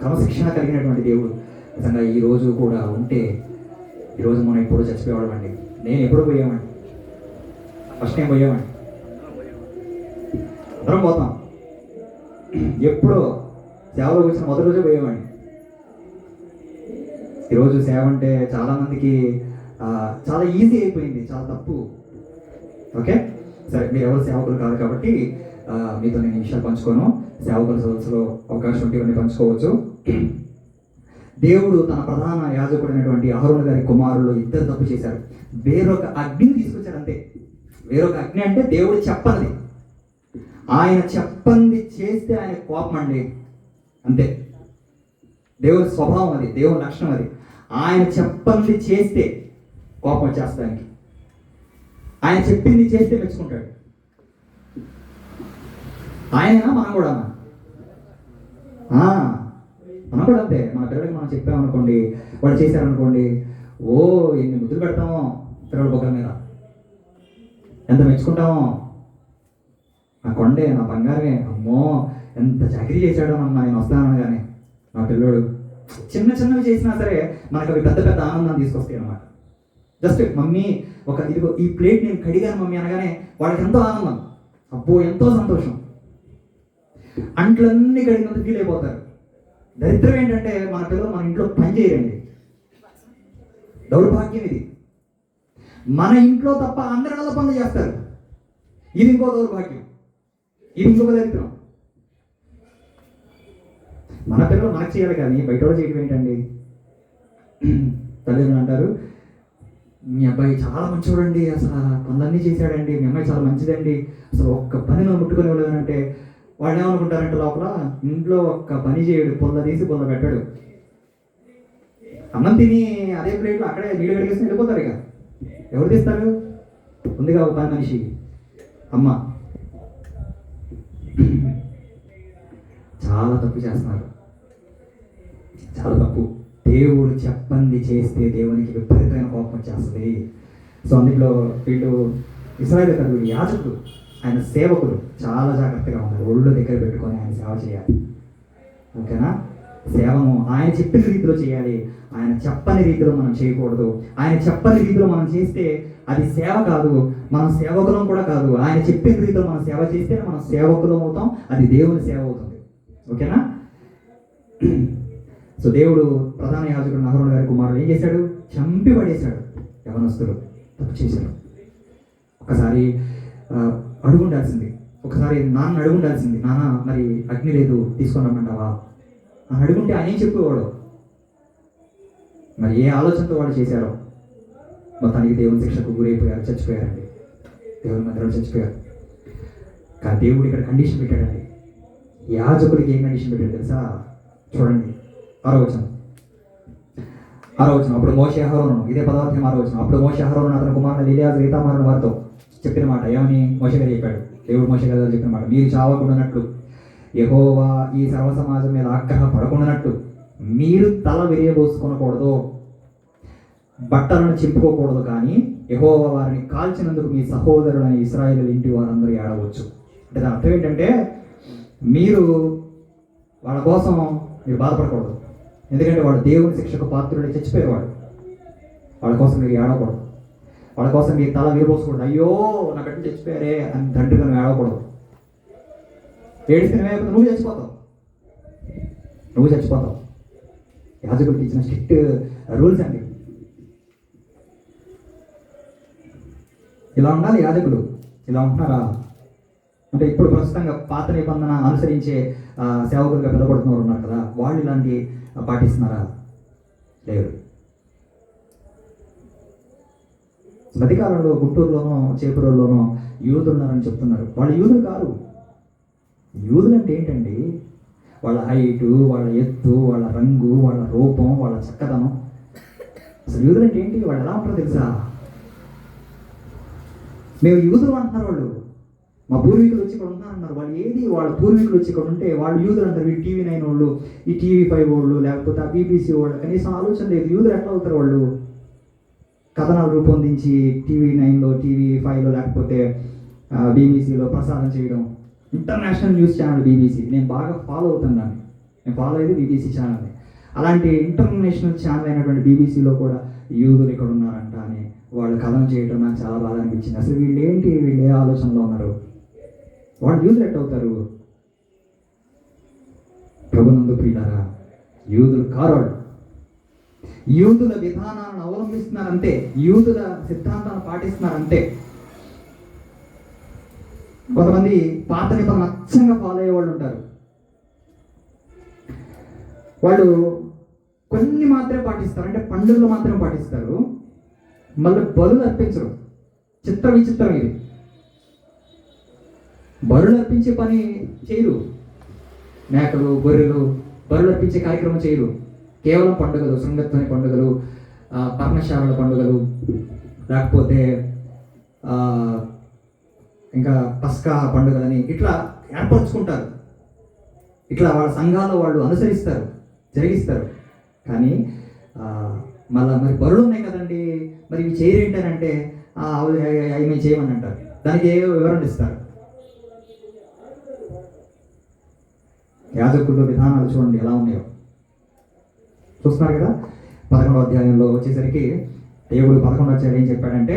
క్రమశిక్షణ కలిగినటువంటి దేవుడు నిజంగా ఈ రోజు కూడా ఉంటే ఈరోజు మనం ఎప్పుడూ చచ్చిపోయేవాళ్ళం అండి. నేను ఎప్పుడు పోయామండి, ఫస్ట్ టైం పోయామండి, అందరం పోతాం. ఎప్పుడో సేవలోకి వచ్చిన మొదటి రోజే పోయామండి. ఈరోజు సేవ అంటే చాలామందికి చాలా ఈజీ అయిపోయింది, చాలా తప్పు. ఓకే, సరే, మీరు ఎవరు సేవకులు కాదు కాబట్టి మీతో నేను ఈ విషయాలు పంచుకోను. సేవకుల సదస్సులో అవకాశం ఉంటే ఇవన్నీ పంచుకోవచ్చు. దేవుడు తన ప్రధాన యాజకుడైనటువంటి అహరోను గారి కుమారులు ఇద్దరు తప్పు చేశారు. వేరొక అగ్నిని తీసుకొచ్చారు అంతే. వేరొక అగ్ని అంటే దేవుడు చెప్పనిది, ఆయన చెప్పంది చేస్తే ఆయన కోపం అండి, అంతే. దేవుని స్వభావం అది, దేవుని లక్షణం అది. ఆయన చెప్పంది చేస్తే కోపం వచ్చేస్తానికి, ఆయన చెప్పింది చేస్తే మెచ్చుకుంటాడు. ఆయన మనం కూడా అంతే. మన పిల్లలకి మనం చెప్పామనుకోండి, వాడు చేశారనుకోండి, ఎన్ని ముద్దులు పెడతామో పిల్లల బొగ్గల మీద, ఎంత మెచ్చుకుంటామో. నా కొండే, నా బంగారమే, అమ్మో ఎంత చాకరీ చేశాడో అమ్మ నేను వస్తాను కానీ నా పిల్లోడు. చిన్న చిన్నవి చేసినా సరే మనకు అవి పెద్ద పెద్ద ఆనందాన్ని తీసుకొస్తాయి అన్నమాట. జస్ట్ మమ్మీ ఇదిగో ఈ ప్లేట్ నేను కడిగాను మమ్మీ అనగానే వాళ్ళకి ఎంతో ఆనందం, అబ్బో ఎంతో సంతోషం, అంట్లన్నీ కడిగినంత ఫీల్ అయిపోతారు. దరిద్రం ఏంటంటే మన పిల్లలు మన ఇంట్లో పని చేయరండి, దౌర్భాగ్యం ఇది. మన ఇంట్లో తప్ప అందరిలో పనులు చేస్తారు, ఇది ఇంకో దౌర్భాగ్యం, ఇది ఇంకొక దరిద్రం. మన పిల్లలు మనకు చేయాలి కానీ బయట కూడా చేయడం ఏంటండి. తల్లిదండ్రులు అంటారు, మీ అబ్బాయి చాలా మంచివాడండి, అసలు పనులన్నీ చేశాడండి, మీ అమ్మాయి చాలా మంచిదండి, అసలు ఒక్క పనిలో ముట్టుకొని వెళ్ళాలంటే వాళ్ళు ఏమనుకుంటారంటే లోపల ఇంట్లో ఒక్క పని చేయడు, పొల్ల తీసి పొల్ల పెట్టాడు. అన్నం తిని అదే ప్లేట్లో అక్కడే నీళ్ళు కడిగేసి వెళ్ళిపోతారు. ఇక ఎవరు తీస్తారు? ఉందిగా ఒక పని మనిషి, అమ్మ. చాలా తప్పు చేస్తున్నారు, చాలా తప్పు. దేవుడు చెప్పంది చేస్తే దేవునికి విపరీతమైన కోపం వచ్చేస్తుంది. సో అందులో వీళ్ళు ఇశ్రాయేలు కాదు, యాజకులు, ఆయన సేవకులు చాలా జాగ్రత్తగా ఉన్నారు. ఒళ్ళు దగ్గర పెట్టుకొని ఆయన సేవ చేయాలి. ఓకేనా? సేవను ఆయన చెప్పిన రీతిలో చేయాలి, ఆయన చెప్పని రీతిలో మనం చేయకూడదు. ఆయన చెప్పని రీతిలో మనం చేస్తే అది సేవ కాదు, మనం సేవకులం కూడా కాదు. ఆయన చెప్పిన రీతిలో మనం సేవ చేస్తే మనం సేవకులం అవుతాం, అది దేవుని సేవ అవుతుంది. ఓకేనా? సో దేవుడు ప్రధాన యాజకుడు అహరోను గారి కుమారుడు ఏం చేశాడు? చంపి పడేశాడు. యవనస్తులు తప్పు చేశారు. ఒకసారి అడుగుండాల్సింది, ఒకసారి నాన్న అడుగుండాల్సింది, నాన్న మరి అగ్ని లేదు తీసుకొని రమ్మంటావా అని అడుగుంటే ఆయన ఏం చెప్పేవాడు? మరి ఏ ఆలోచనతో వాళ్ళు చేశారో మొత్తానికి దేవుని శిక్షకు గురైపోయారు, చచ్చిపోయారండి. దేవుని మందిరంలో చచ్చిపోయారు. కానీ దేవుడు ఇక్కడ కండిషన్ పెట్టాడండి. యాజకుడికి ఏం కండిషన్ పెట్టాడు తెలుసా? చూడండి 6వ వచనం. ఆరోచన అప్పుడు మోషే అహరోను, ఇదే 10వ ఆరోచన. అప్పుడు మోషే అహరోను అతని కుమారుడు ఎలియాజరు ఈతామారును వారితో చెప్పిన మాట ఏమని మోషే గారు చెప్పాడు. దేవుడు మోషే గారు చెప్పిన మాట, మీరు చావకుండానట్లు యెహోవా ఈ సర్వ సమాజం మీద ఆగ్రహ పడకుండానట్లు మీరు తల విరియబోసుకొనకూడదు, బట్టలను చింపుకోకూడదు, కానీ యెహోవా వారిని కాల్చినందుకు మీ సహోదరులైన ఇశ్రాయేలు ఇంటి వారందరూ ఏడవచ్చు. అంటే దాని అర్థం ఏంటంటే మీరు వాళ్ళ కోసం మీరు బాధపడకూడదు, ఎందుకంటే వాడు దేవుని శిక్షకు పాత్రుడే, చచ్చిపోయేవాడు. వాళ్ళ కోసం మీరు ఏడవకూడదు, వాళ్ళ కోసం మీరు తల విరబోసుకోకూడదు. అయ్యో నా బిడ్డ చచ్చిపోయారే అని తండ్రిగా నువ్వు ఏడవకూడదు. ఏడిస్తే నువ్వు చచ్చిపోతావు, నువ్వు చచ్చిపోతావు. యాజకుడికి ఇచ్చిన స్ట్రిక్ట్ రూల్స్ అండి. ఇలా ఉండాలి యాజకులు. ఇలా ఉంటున్నారా అంటే ఇప్పుడు ప్రస్తుతంగా పాత నిబంధన అనుసరించే సేవకులుగా పిలబడుతున్నారు ఉన్నారు కదా, వాళ్ళు ఇలాంటి పాటిస్తున్నారా? లేరు. మధ్యకాలంలో గుంటూరులోనో చేపురులోనో యూదులు ఉన్నారని చెప్తున్నారు. వాళ్ళు యూదులు కాదు. యూదులు అంటే ఏంటండి? వాళ్ళ హైటు, వాళ్ళ ఎత్తు, వాళ్ళ రంగు, వాళ్ళ రూపం, వాళ్ళ చక్కదనం. అసలు యూదులు అంటే ఏంటి? వాళ్ళు ఎలా ఉంటారో తెలుసా? మేము యూదులు అంటున్నారు వాళ్ళు. మా పూర్వీకులు వచ్చి ఇక్కడ ఉన్నారన్నారు. వాళ్ళు ఏది వాళ్ళ పూర్వీకులు వచ్చి ఇక్కడ ఉంటే వాళ్ళు యూదులు అంటారు. వీళ్ళు TV9 వాళ్ళు, ఈ TV5 వాళ్ళు, లేకపోతే ఆ BBC వాళ్ళు. కనీసం ఆలోచన లేదు. యూదులు ఎట్లా అవుతారు? వాళ్ళు కథనాలు రూపొందించి TV9లో, TV5లో, లేకపోతే BBCలో ప్రసారం చేయడం. International news channel BBC. నేను బాగా ఫాలో అవుతాను దాన్ని. నేను ఫాలో అయ్యేది BBC ఛానల్ని. అలాంటి ఇంటర్నేషనల్ ఛానల్ అయినటువంటి BBCలో కూడా యూదులు ఇక్కడ ఉన్నారంట అని వాళ్ళు కథనం చేయడం నాకు చాలా బాగా అనిపించింది. అసలు వీళ్ళు ఏంటి? వీళ్ళు ఏ ఆలోచనలో ఉన్నారు? వాళ్ళు యూదులు ఎట్ అవుతారు? ప్రభునందు ప్రియులారా, యూదులు కారోళ్ళు. యూదుల విధానాలను అవలంబిస్తున్నారంతే, యూదుల సిద్ధాంతాలను పాటిస్తున్నారంతే. కొంతమంది పాత నిబంధన అచ్చంగా ఫాలో అయ్యే వాళ్ళు ఉంటారు. వాళ్ళు కొన్ని మాత్రమే పాటిస్తారు, అంటే పండుగలు మాత్రమే పాటిస్తారు. మళ్ళీ బలులు అర్పించరు. చిత్ర విచిత్రం ఇది. బరులు అర్పించే పని చేయరు. మేకలు, గొర్రెలు బరులు అర్పించే కార్యక్రమం చేయరు. కేవలం పండుగలు, శృంగత్వని పండుగలు, పర్ణశాలల పండుగలు, లేకపోతే ఇంకా పస్కా పండుగలని ఇట్లా ఏర్పరచుకుంటారు. ఇట్లా వాళ్ళ సంఘాల్లో వాళ్ళు అనుసరిస్తారు, జరిగిస్తారు. కానీ మరి బరులు ఉన్నాయి కదండి, మరి ఇవి చేయరేంటనంటే అవి మేము చేయమని అంటారు. దానికి ఏ వివరణ ఇస్తారు? యాజకుల విధానాలు చూడండి ఎలా ఉన్నాయో. చూస్తున్నారు కదా. 11వ అధ్యాయంలో వచ్చేసరికి దేవుడు 11వ అధ్యాయం ఏం చెప్పాడంటే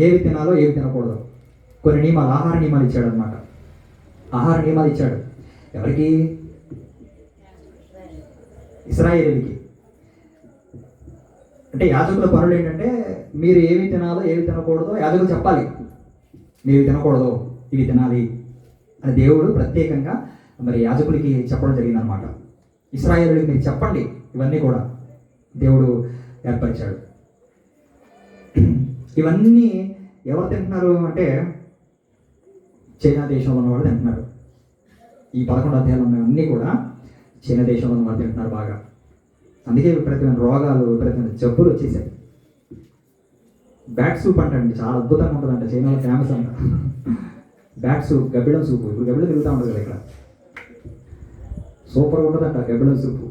ఏవి తినాలో ఏవి తినకూడదు కొన్ని నియమాలు, ఆహార నియమాలు ఇచ్చాడు అనమాట. ఆహార నియమాలు ఇచ్చాడు ఎవరికి? ఇశ్రాయేలీయులకి. అంటే యాజకుల పనులు ఏంటంటే మీరు ఏమి తినాలో ఏవి తినకూడదో యాజకులు చెప్పాలి. మీరు తినకూడదు, ఇవి తినాలి అని దేవుడు ప్రత్యేకంగా మరి యాజకులకి చెప్పడం జరిగిందనమాట. ఇశ్రాయేలీయులకి మీరు చెప్పండి ఇవన్నీ కూడా దేవుడు ఏర్పరిచాడు. ఇవన్నీ ఎవరు తింటున్నారు అంటే చైనా దేశంలో ఉన్న వాళ్ళు తింటున్నారు. ఈ 11 అధ్యాయాలు ఉన్నవన్నీ కూడా చైనా దేశంలో ఉన్న వాళ్ళు తింటున్నారు బాగా. అందుకే విపరీతమైన రోగాలు, విపరీతమైన జబ్బులు వచ్చేసాయి. బ్యాట్ సూప్ అంటండి, చాలా అద్భుతంగా ఉంటుందంట. చైనాలో ఫేమస్ అంట బ్యాట్ సూప్, గబ్బిడం సూపు. ఇప్పుడు గబ్బిడం తిరుగుతూ ఉంటుంది కదా ఇక్కడ, సూపర్గా ఉంటుందంట గబ్బిడం సూపు.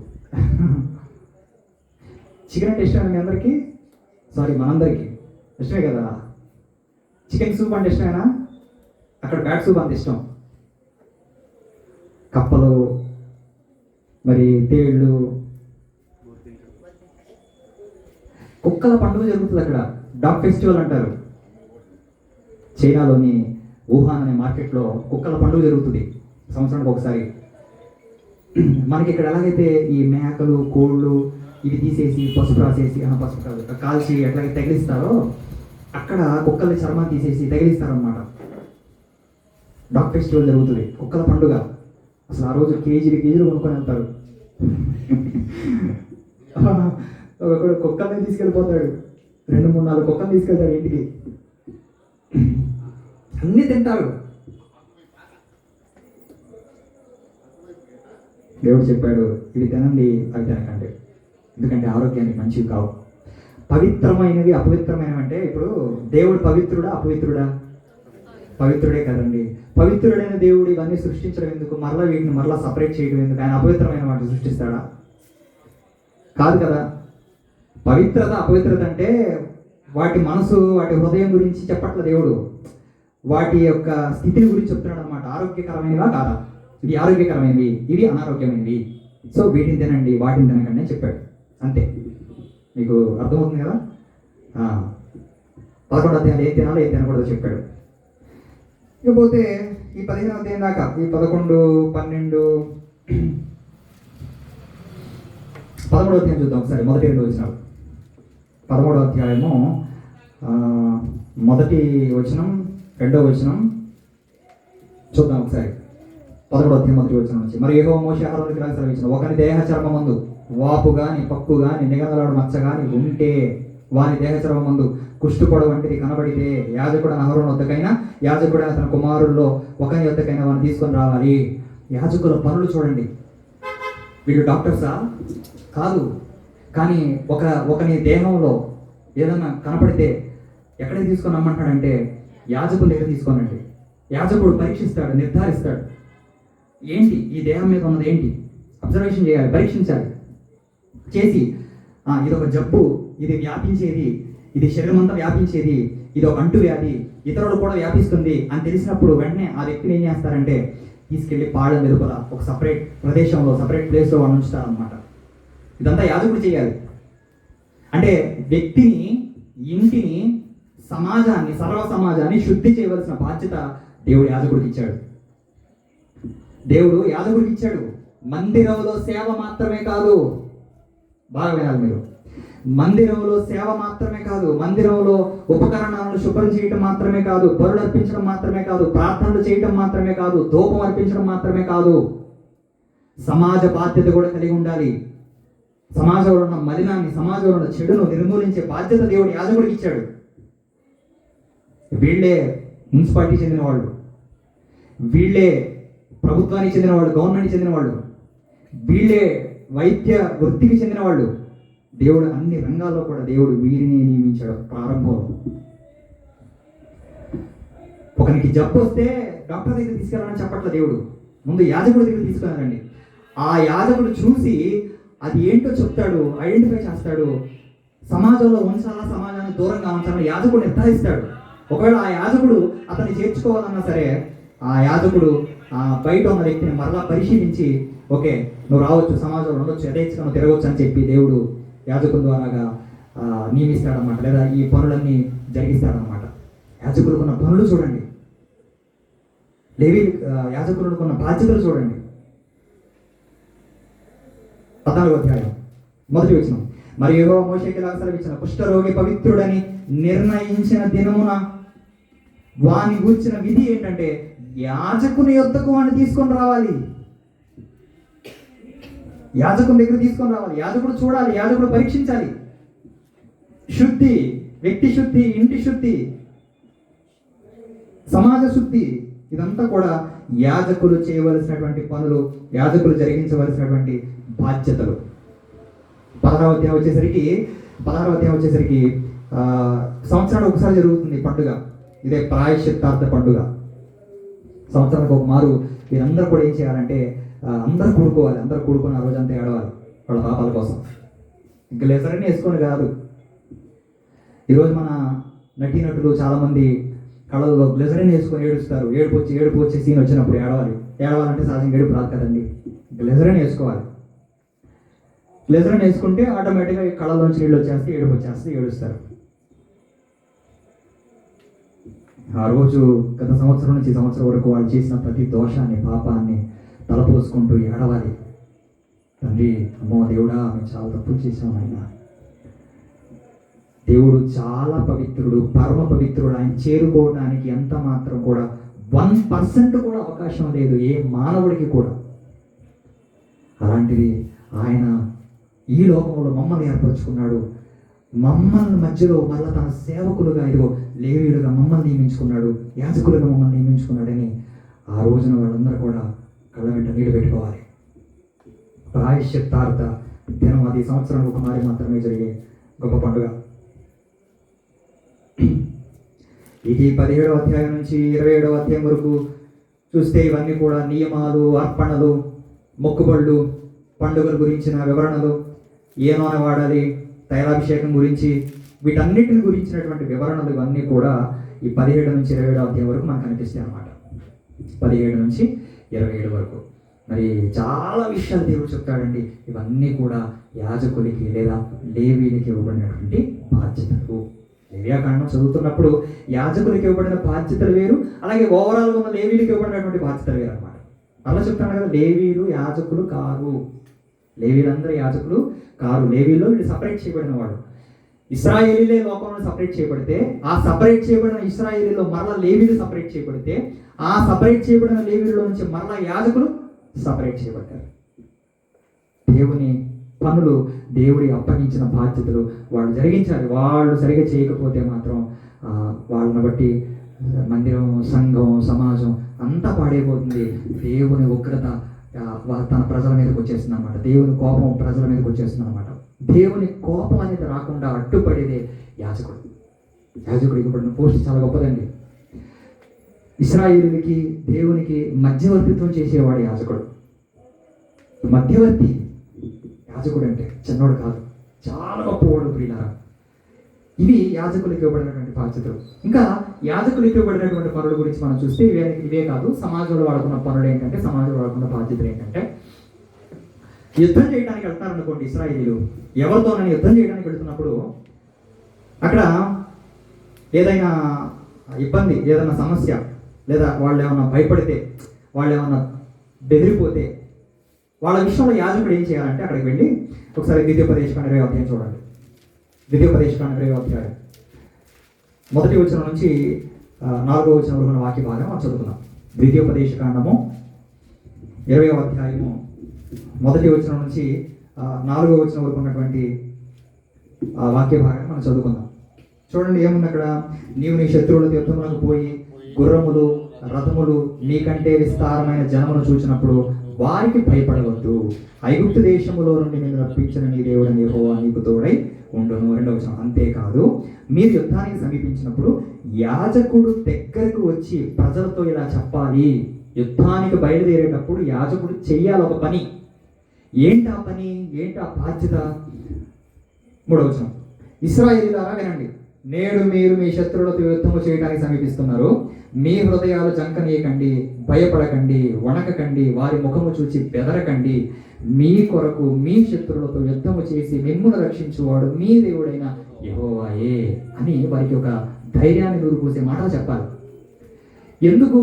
చికెన్ అంటే ఇష్టమే మీ అందరికీ? సారీ, మనందరికీ ఇష్టమే కదా. చికెన్ సూప్ అంటే ఇష్టమేనా? అక్కడ బ్యాట్ సూప్ అంత ఇష్టం. కప్పలు, మరి తేళ్ళు, కుక్కల పండుగ జరుగుతుంది అక్కడ. డాగ్ ఫెస్టివల్ అంటారు. చైనాలోని వుహాన్ అనే మార్కెట్లో కుక్కల పండుగ జరుగుతుంది సంవత్సరానికి ఒకసారి. మనకి ఇక్కడ ఎలాగైతే ఈ మేకలు, కోళ్ళు ఇవి తీసేసి పసుపు రాసేసి పసుపు కాల్చి ఎట్లాగైతే తగిలిస్తారో అక్కడ కుక్కల చర్మాన్ని తీసేసి తగిలిస్తారనమాట. డాగ్ ఫెస్టివల్ జరుగుతుంది, కుక్కల పండుగ. అసలు ఆ రోజు కేజీలు కొనుక్కొని వెళ్తారు. ఒకడు కుక్కల్ని తీసుకెళ్ళిపోతాడు, 2-3-4 కుక్కలు తీసుకెళ్తాడు ఇంటికి. అన్నీ తింటారు. దేవుడు చెప్పాడు ఇవి తినండి, అవి తినకండి. ఎందుకంటే ఆరోగ్యానికి మంచివి కావు. పవిత్రమైనవి అపవిత్రమైనవి అంటే ఇప్పుడు దేవుడు పవిత్రుడా అపవిత్రుడా? పవిత్రుడే కదండి. పవిత్రుడైన దేవుడు ఇవన్నీ సృష్టించడం ఎందుకు? వీటిని మరలా సపరేట్ చేయడం ఎందుకు? ఆయన అపవిత్రమైన వాటిని సృష్టిస్తాడా? కాదు కదా. పవిత్రత అపవిత్రత అంటే వాటి మనసు, వాటి హృదయం గురించి చెప్పట్ల దేవుడు, వాటి యొక్క స్థితిని గురించి చెప్తున్నాడు అనమాట. ఆరోగ్యకరమైనవా కాదా? ఇవి ఆరోగ్యకరమైనవి, ఇవి అనారోగ్యమైనవి. సో వీటిని తినండి, వాటిని తినకండి అని చెప్పాడు. అంతే. మీకు అర్థమవుతుంది కదా. 11వ అధ్యాయంలో ఏం తినాలో ఏం తినకూడదో చెప్పాడు. ఇకపోతే ఈ 15వ అధ్యాయం దాకా, ఈ 11, 12, 13వ అధ్యాయం చూద్దాం ఒకసారి. మొదటి 2 వచనాలు. 13వ అధ్యాయము మొదటి వచనం, 2వ వచనం చూద్దాం ఒకసారి. 11వ అధ్యాయం మొదటి వచనం నుంచి. మరి యెహోవా మోషే అహరోనుకి ఇలా సెలవిచ్చెను, ఒకని దేహ చర్మమందు వాపు గాని పక్కు గాని నిగదలాడు మచ్చ గాని ఉంటే, వాని దేహ చర్మమందు కుష్టుపొడ వంటిది కనబడితే, యాజకుడు అహరోను వద్దకైనా యాజకుడు అతని కుమారుల్లో ఒకని వద్దకైనా వాడిని తీసుకొని రావాలి. యాజకుల పనులు చూడండి. వీళ్ళు డాక్టర్సా? కాదు. కానీ ఒకని దేహంలో ఏదన్నా కనపడితే ఎక్కడికి తీసుకొని రమ్మంటాడంటే యాజకుల దగ్గర తీసుకోనండి. యాజకుడు పరీక్షిస్తాడు, నిర్ధారిస్తాడు. ఏంటి ఈ దేహం మీద ఉన్నది ఏంటి, అబ్జర్వేషన్ చేయాలి, పరీక్షించాలి. చేసి ఇది ఒక జబ్బు, ఇది వ్యాపించేది, ఇది శరీరం అంతా వ్యాపించేది, ఇది ఒక అంటు వ్యాధి, ఇతరులు కూడా వ్యాపిస్తుంది అని తెలిసినప్పుడు వెంటనే ఆ వ్యక్తిని ఏం చేస్తారంటే తీసుకెళ్లి పాడెం వెలుపల ఒక సపరేట్ ప్రదేశంలో, సపరేట్ ప్లేస్లో వాళ్ళు ఉంచుతారనమాట. ఇదంతా యాజకుడు చేయాలి. అంటే వ్యక్తిని, ఇంటిని, సమాజాన్ని, సర్వ సమాజాన్ని శుద్ధి చేయవలసిన బాధ్యత దేవుడు యాజకుడికి ఇచ్చాడు. దేవుడు యాజకుడికి ఇచ్చాడు. మందిరంలో సేవ మాత్రమే కాదు, బాగా వినాలి మీరు. మందిరంలో సేవ మాత్రమే కాదు, మందిరంలో ఉపకరణాలను శుభ్రం చేయటం మాత్రమే కాదు, బలులు అర్పించడం మాత్రమే కాదు, ప్రార్థనలు చేయటం మాత్రమే కాదు, ధూపం అర్పించడం మాత్రమే కాదు, సమాజ బాధ్యత కూడా కలిగి ఉండాలి. సమాజంలో ఉన్న మలినాన్ని, సమాజంలో ఉన్న చెడును నిర్మూలించే బాధ్యత దేవుడు యాజకుడికి ఇచ్చాడు. వీళ్ళే మున్సిపాలిటీ చెందిన వాళ్ళు, వీళ్ళే ప్రభుత్వానికి చెందిన వాళ్ళు, గవర్నమెంట్కి చెందిన వాళ్ళు, వీళ్ళే వైద్య వృత్తికి చెందిన వాళ్ళు. దేవుడు అన్ని రంగాల్లో కూడా దేవుడు వీరిని నియమించాడు. ప్రారంభంలో ఒకరికి జబ్బు వస్తే డాక్టర్ దగ్గర తీసుకెళ్ళాలని చెప్పట్ల దేవుడు, ముందు యాజకుడి దగ్గర తీసుకెళ్ళాలండి. ఆ యాజకుడు చూసి అది ఏంటో చెప్తాడు, ఐడెంటిఫై చేస్తాడు. సమాజంలో ఉంచాలా, సమాజాన్ని దూరంగా ఉంచాలని యాజకుడు నిర్ధారిస్తాడు. ఒకవేళ ఆ యాజకుడు అతన్ని చేర్చుకోవాలన్నా సరే, ఆ యాజకుడు బయట ఉన్న వ్యక్తిని మరలా పరిశీలించి, ఓకే నువ్వు రావచ్చు, సమాజంలో ఉండొచ్చు, యథేచ్ఛగా తిరగవచ్చు అని చెప్పి దేవుడు యాజకుల ద్వారాగా నియమిస్తాడనమాట, లేదా ఈ పనులన్నీ జరిగిస్తాడనమాట. యాజకులకున్న పనులు చూడండి, లేవి యాజకులకున్న బాధ్యతలు చూడండి. 14వ అధ్యాయం మొదటి వచనం. మరి యెహోవా మోషేకి ఇలా సెలవిచ్చెను, కుష్ఠరోగి పవిత్రుడని నిర్ణయించిన దినమున వాని గూర్చిన విధి ఏంటంటే యాజకుని యొద్దకు వాడిని తీసుకొని రావాలి. యాజకుని దగ్గర తీసుకొని రావాలి. యాజకుడు చూడాలి, యాజకుడు పరీక్షించాలి. శుద్ధి, వ్యక్తి శుద్ధి, ఇంటి శుద్ధి, సమాజ శుద్ధి, ఇదంతా కూడా యాజకులు చేయవలసినటువంటి పనులు, యాజకులు జరిగించవలసినటువంటి బాధ్యతలు. 16వ అధ్యాయం వచ్చేసరికి సంవత్సరానికి ఒకసారి జరుగుతుంది పండుగ. ఇదే ప్రాయశ్చిత్తార్థ పండుగ. సంవత్సరానికి ఒక మారు వీరందరూ కూడా ఏం చేయాలంటే అందరూ కూడుకోవాలి. అందరూ కూడుకొని ఆ రోజంతా ఏడవాలి వాళ్ళ పాపాల కోసం. ఇంకా లెజరని వేసుకొని కాదు. ఈరోజు మన నటీనటులు చాలామంది కళల్లో గ్లెజరిన్ వేసుకొని ఏడుస్తారు. ఏడుపు వచ్చే సీన్ వచ్చినప్పుడు ఏడవాలంటే సహజంగా ఏడుపు రాదు కదండి. గ్లెజరిన్ వేసుకోవాలి. గ్లెజరిన్ వేసుకుంటే ఆటోమేటిక్గా కళలోంచి నీళ్ళు వచ్చేస్తే ఏడుపు వచ్చేస్తే ఏడుస్తారు. ఆ రోజు గత సంవత్సరం నుంచి సంవత్సరం వరకు వాళ్ళు చేసిన ప్రతి దోషాన్ని, పాపాన్ని తలపోసుకుంటూ ఏడవాలి. తండ్రి, అమ్మో దేవుడా, మేము చాలా తప్పులు చేసాం ఆయన. దేవుడు చాలా పవిత్రుడు, పరమ పవిత్రుడు. ఆయన చేరుకోవడానికి ఎంత మాత్రం కూడా 1% కూడా అవకాశం లేదు ఏ మానవుడికి కూడా. అలాంటిది ఆయన ఈ లోకంలో మమ్మల్ని ఏర్పరచుకున్నాడు. మమ్మల్ని మధ్యలో మళ్ళీ తన సేవకులుగా, ఇదిగో లేవీయులుగా మమ్మల్ని నియమించుకున్నాడు, యాజకులుగా మమ్మల్ని నియమించుకున్నాడని ఆ రోజున వాళ్ళందరూ కూడా కళ్ళ వెంట నీళ్ళు పెట్టుకోవాలి. ప్రాయశ్చిత్తార్థ దినం అది సంవత్సరానికి ఒకసారి మాత్రమే జరిగే గొప్ప పండుగ. ఇది 17వ అధ్యాయం నుంచి 27వ అధ్యాయం వరకు చూస్తే ఇవన్నీ కూడా నియమాలు, అర్పణలు, మొక్కుబళ్ళు, పండుగల గురించిన వివరణలు, ఏ నూనె వాడాలి, తైలాభిషేకం గురించి, వీటన్నిటిని గురించినటువంటి వివరణలు ఇవన్నీ కూడా ఈ 17 నుంచి 27వ అధ్యాయం వరకు మనకు కనిపిస్తాయి అన్నమాట. 17 నుంచి 27 వరకు మరి చాలా విషయాలు దేవుడు చెప్తాడండి. ఇవన్నీ కూడా యాజకులకి లేదా లేవీలకి ఇవ్వబడినటువంటి బాధ్యతలు. లేవ్యాకాండం చదువుతున్నప్పుడు యాజకులకి ఇవ్వబడిన బాధ్యతలు వేరు, అలాగే ఓవరాల్గా ఉన్న లేవీలకి ఇవ్వబడినటువంటి బాధ్యతలు వేరు అనమాట. అలా చెప్తాను కదా, లేవీలు యాజకులు కారు, లేవీలందరూ యాజకులు కారు. లేవీలో వీళ్ళు సపరేట్ చేయబడిన వాడు. ఇశ్రాయేలీలే లోకంలో సపరేట్ చేయబడితే, ఆ సపరేట్ చేయబడిన ఇశ్రాయేలీలో మరలా లేవీలు సపరేట్ చేయబడితే, ఆ సపరేట్ చేయబడిన లేవీలో నుంచి మరలా యాజకులు సపరేట్ చేయబడ్డారు. దేవుని పనులు, దేవుడి అప్పగించిన బాధ్యతలు వాళ్ళు జరిగించాలి. వాళ్ళు సరిగా చేయకపోతే మాత్రం వాళ్ళని బట్టి మందిరం, సంఘం, సమాజం అంతా పాడైపోతుంది. దేవుని ఉగ్రత తన ప్రజల మీదకి వచ్చేస్తుంది అనమాట. దేవుని కోపం ప్రజల మీదకి వచ్చేస్తుంది అనమాట. దేవుని కోపం అనేది రాకుండా అడ్డుపడేదే యాజకుడు. యాజకుడు ఇవ్వబడిన పోస్ట్ చాలా గొప్పదండి. ఇశ్రాయేలుకి దేవునికి మధ్యవర్తిత్వం చేసేవాడు యాజకుడు. మధ్యవర్తి యాజకుడు అంటే చిన్నోడు కాదు, చాలా గొప్పవాడు ప్రియులారా. ఇవి యాజకులకు ఇవ్వబడినటువంటి బాధ్యతలు. ఇంకా యాజకులకు ఇవ్వబడినటువంటి పనుల గురించి మనం చూస్తే ఇవే కాదు, సమాజంలో వాడుకున్న పనులు ఏంటంటే, సమాజంలో వాడుకున్న బాధ్యతలు ఏంటంటే, యుద్ధం చేయడానికి వెళ్తారనుకోండి ఇశ్రాయేలీలు. ఎవరితోనైనా యుద్ధం చేయడానికి వెళ్తున్నప్పుడు అక్కడ ఏదైనా ఇబ్బంది, ఏదైనా సమస్య, లేదా వాళ్ళు ఏమైనా భయపడితే, వాళ్ళు ఏమైనా బెదిరిపోతే, వాళ్ళ విషయంలో యాజకుడు ఏం చేయాలంటే అక్కడికి వెళ్ళి ఒకసారి ద్వితీయోపదేశకాండం 20వ అధ్యాయం చూడండి. ద్వితీయోపదేశకాండం 20వ అధ్యాయం 1వ వచనం నుంచి 4వ వచనం వరకు వాక్య భాగం మనం చదువుకుందాం. ద్వితీయోపదేశకాండము 20వ అధ్యాయము 1వ వచనం నుంచి 4వ వచనం వరకు ఉన్నటువంటి వాక్య భాగాన్ని మనం చదువుకుందాం. చూడండి ఏముంది అక్కడ. నీవు నీ శత్రువులతో యుద్ధములకు పోయి గుర్రములు, రథములు, నీకంటే విస్తారమైన జనమును చూసినప్పుడు వారికి భయపడవద్దు. ఐగుప్తు దేశములో నుండి నేను రప్పించిన నీ దేవుడైన యెహోవా నీకు తోడై ఉండును. 2వ వచనం. అంతేకాదు, మీరు యుద్ధానికి సమీపించినప్పుడు యాజకుడు దగ్గరకు వచ్చి ప్రజలతో ఇలా చెప్పాలి. యుద్ధానికి బయలుదేరేటప్పుడు యాజకుడు చెయ్యాలి ఒక పని. ఏంటి ఆ పని, ఏంటి ఆ బాధ్యత? 3వ వచనం. ఇశ్రాయేలీయులారా వినండి, నేడు మీరు మీ శత్రువులతో యుద్ధము చేయడానికి సమీపిస్తున్నారు. మీ హృదయాలు జంకనీయకండి, భయపడకండి, వణకకండి, వారి ముఖము చూచి బెదరకండి. మీ కొరకు మీ శత్రువులతో యుద్ధము చేసి మిమ్మును రక్షించువాడు మీ దేవుడైన యెహోవాయే అని వారికి ఒక ధైర్యాన్ని నూరుపోసే మాట చెప్పాలి. ఎందుకు?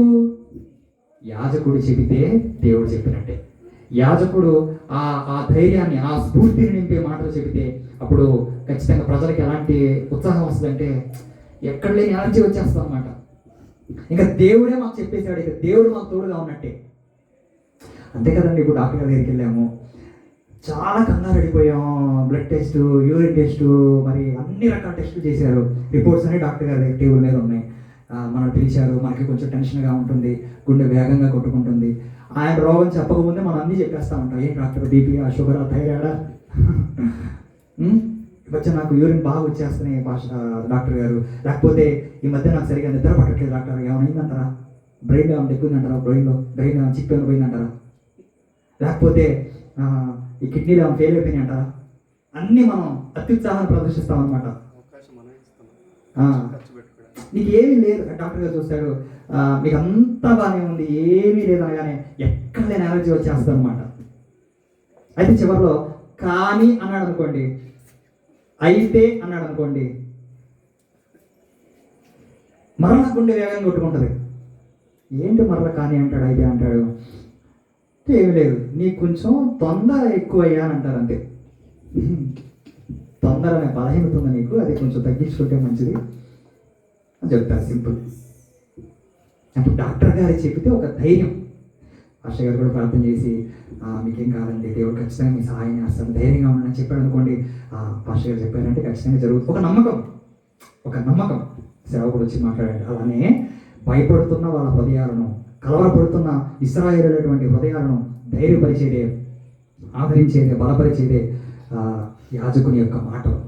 యాజకుడు చెబితే దేవుడు చెప్పినట్టే. యాజకుడు ఆ ధైర్యాన్ని, ఆ స్ఫూర్తిని నింపే మాటలు చెబితే అప్పుడు ఖచ్చితంగా ప్రజలకు ఎలాంటి ఉత్సాహం వస్తుందంటే ఎక్కడ లేని ఎనర్జీ వచ్చేస్తుంది అనమాట. ఇంకా దేవుడే మాకు చెప్పేశాడు, ఇక దేవుడు మాకు తోడుగా ఉన్నట్టే. అంతే కదండి. ఇప్పుడు డాక్టర్ గారి దగ్గరికి వెళ్ళాము, చాలా కంగారు పడిపోయాం. బ్లడ్ టెస్ట్, యూరిన్ టెస్ట్, మరి అన్ని రకాల టెస్టులు చేశారు. రిపోర్ట్స్ అన్ని డాక్టర్ గారి దగ్గర టేబుల్ మీద ఉన్నాయి. మనం పిలిచారు, మనకి కొంచెం టెన్షన్గా ఉంటుంది, గుండె వేగంగా కొట్టుకుంటుంది. ఆయన రోగం చెప్పకముందే మనం అన్నీ చెప్పేస్తూ ఉంటాం. ఏం డాక్టర్, బీపీ, షుగరా, థైరాయిడా, వచ్చి నాకు యూరిన్ బాగా వచ్చేస్తున్నాయి డాక్టర్ గారు, లేకపోతే ఈ మధ్య నాకు సరిగా నిద్ర పట్టట్లేదు డాక్టర్, ఏమైనా అయిందంటారా, బ్రెయిన్ ఏమైనా ఎక్కుందంటారా, బ్రెయిన్ చిప్ ఏమైనా పోయిందంటారా, లేకపోతే ఈ కిడ్నీలు ఏమైనా ఫెయిల్ అయిపోయినాయి అంటారా. అన్నీ మనం అత్యుత్సాహాన్ని ప్రదర్శిస్తాం అనమాట. నీకు ఏమీ లేదు డాక్టర్ గారు చూస్తాడు, మీకు అంతా బాగానే ఉంది, ఏమీ లేదు అనగానే ఎక్కడ లేని ఎనర్జీ వచ్చేస్తుంది అనమాట. అయితే చివరిలో కానీ అన్నాడు అనుకోండి, అయితే అన్నాడు అనుకోండి, మరలా గుండె వేగంగా కొట్టుకుంటుంది. ఏంటి మరలా కానీ అంటాడు, అయితే అంటాడు, ఏమి లేదు, నీకు కొంచెం తొందర ఎక్కువ అయ్యా అని అంటారు. అంతే, తొందర అనే బలహీనత ఉంది నీకు, అది కొంచెం తగ్గించుకుంటే మంచిది అని చెప్తారు. సింపుల్. అప్పుడు డాక్టర్ గారు చెప్పితే ఒక ధైర్యం. ఆశ గారు కూడా ప్రార్థన చేసి మీకేం కాదండి, దేవుడు ఖచ్చితంగా మీ సహాయం చేస్తాడు, ధైర్యంగా ఉండని చెప్పాడు అనుకోండి. పాస్టర్ గారు చెప్పారంటే ఖచ్చితంగా జరుగుతుంది. ఒక నమ్మకం సేవకుడు వచ్చి మాట్లాడాడు. అలానే భయపడుతున్న వాళ్ళ హృదయాలను, కలవరపడుతున్న ఇశ్రాయేలుటువంటి హృదయాలను ధైర్యపరిచేదే, ఆదరించేదే, బలపరిచేదే యాజకుని యొక్క మాటలు.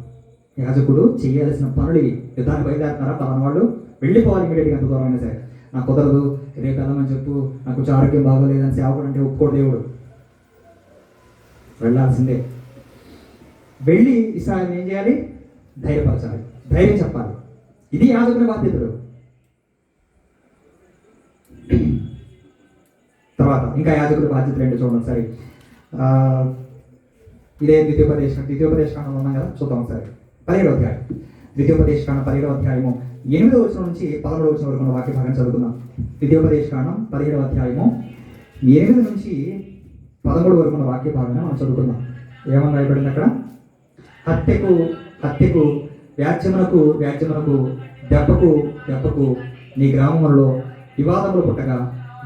యాజకుడు చేయాల్సిన పనులు ఇవి. యుద్ధానికి బయలుదేరుతున్నారా, పలానా వాళ్ళు వెళ్ళిపోవాలి ఇమీడియట్గా, ఎంత దూరం అయినా సరే. నాకు కుదరదు, రేపు వెళ్ళమని చెప్పు, నాకు కొంచెం ఆరోగ్యం బాగోలేదని సేవకుడు అంటే ఒప్పుకోడు దేవుడు. వెళ్ళాల్సిందే. వెళ్ళి ఇస్రాయేలుని ఏం చేయాలి? ధైర్యపరచాలి, ధైర్యం చెప్పాలి. ఇది యాజకుని బాధ్యతలు. తర్వాత ఇంకా యాజకుడి బాధ్యతలు ఏంటో చూడండి ఒకసారి. ఇదే ద్వితీయోపదేశకాండంలో ఉన్నాం కదా, చూద్దాం ఒకసారి. 17వ అధ్యాయం, ద్వితీయోపదేశకాండం 17వ అధ్యాయము 8వ వచనం నుంచి 11వ వచనం వరకు ఉన్న వాక్య భాగం చదువుకుందాం. ద్వితీయోపదేశకాండం 17వ అధ్యాయము 8 నుంచి 13 వరకు ఉన్న వాక్య భాగాన్ని మనం చదువుకుందాం. ఏమని రాయబడింది అక్కడ? హత్యకు వ్యాజ్యమునకు దెబ్బకు నీ గ్రామంలో వివాదములు పుట్టగా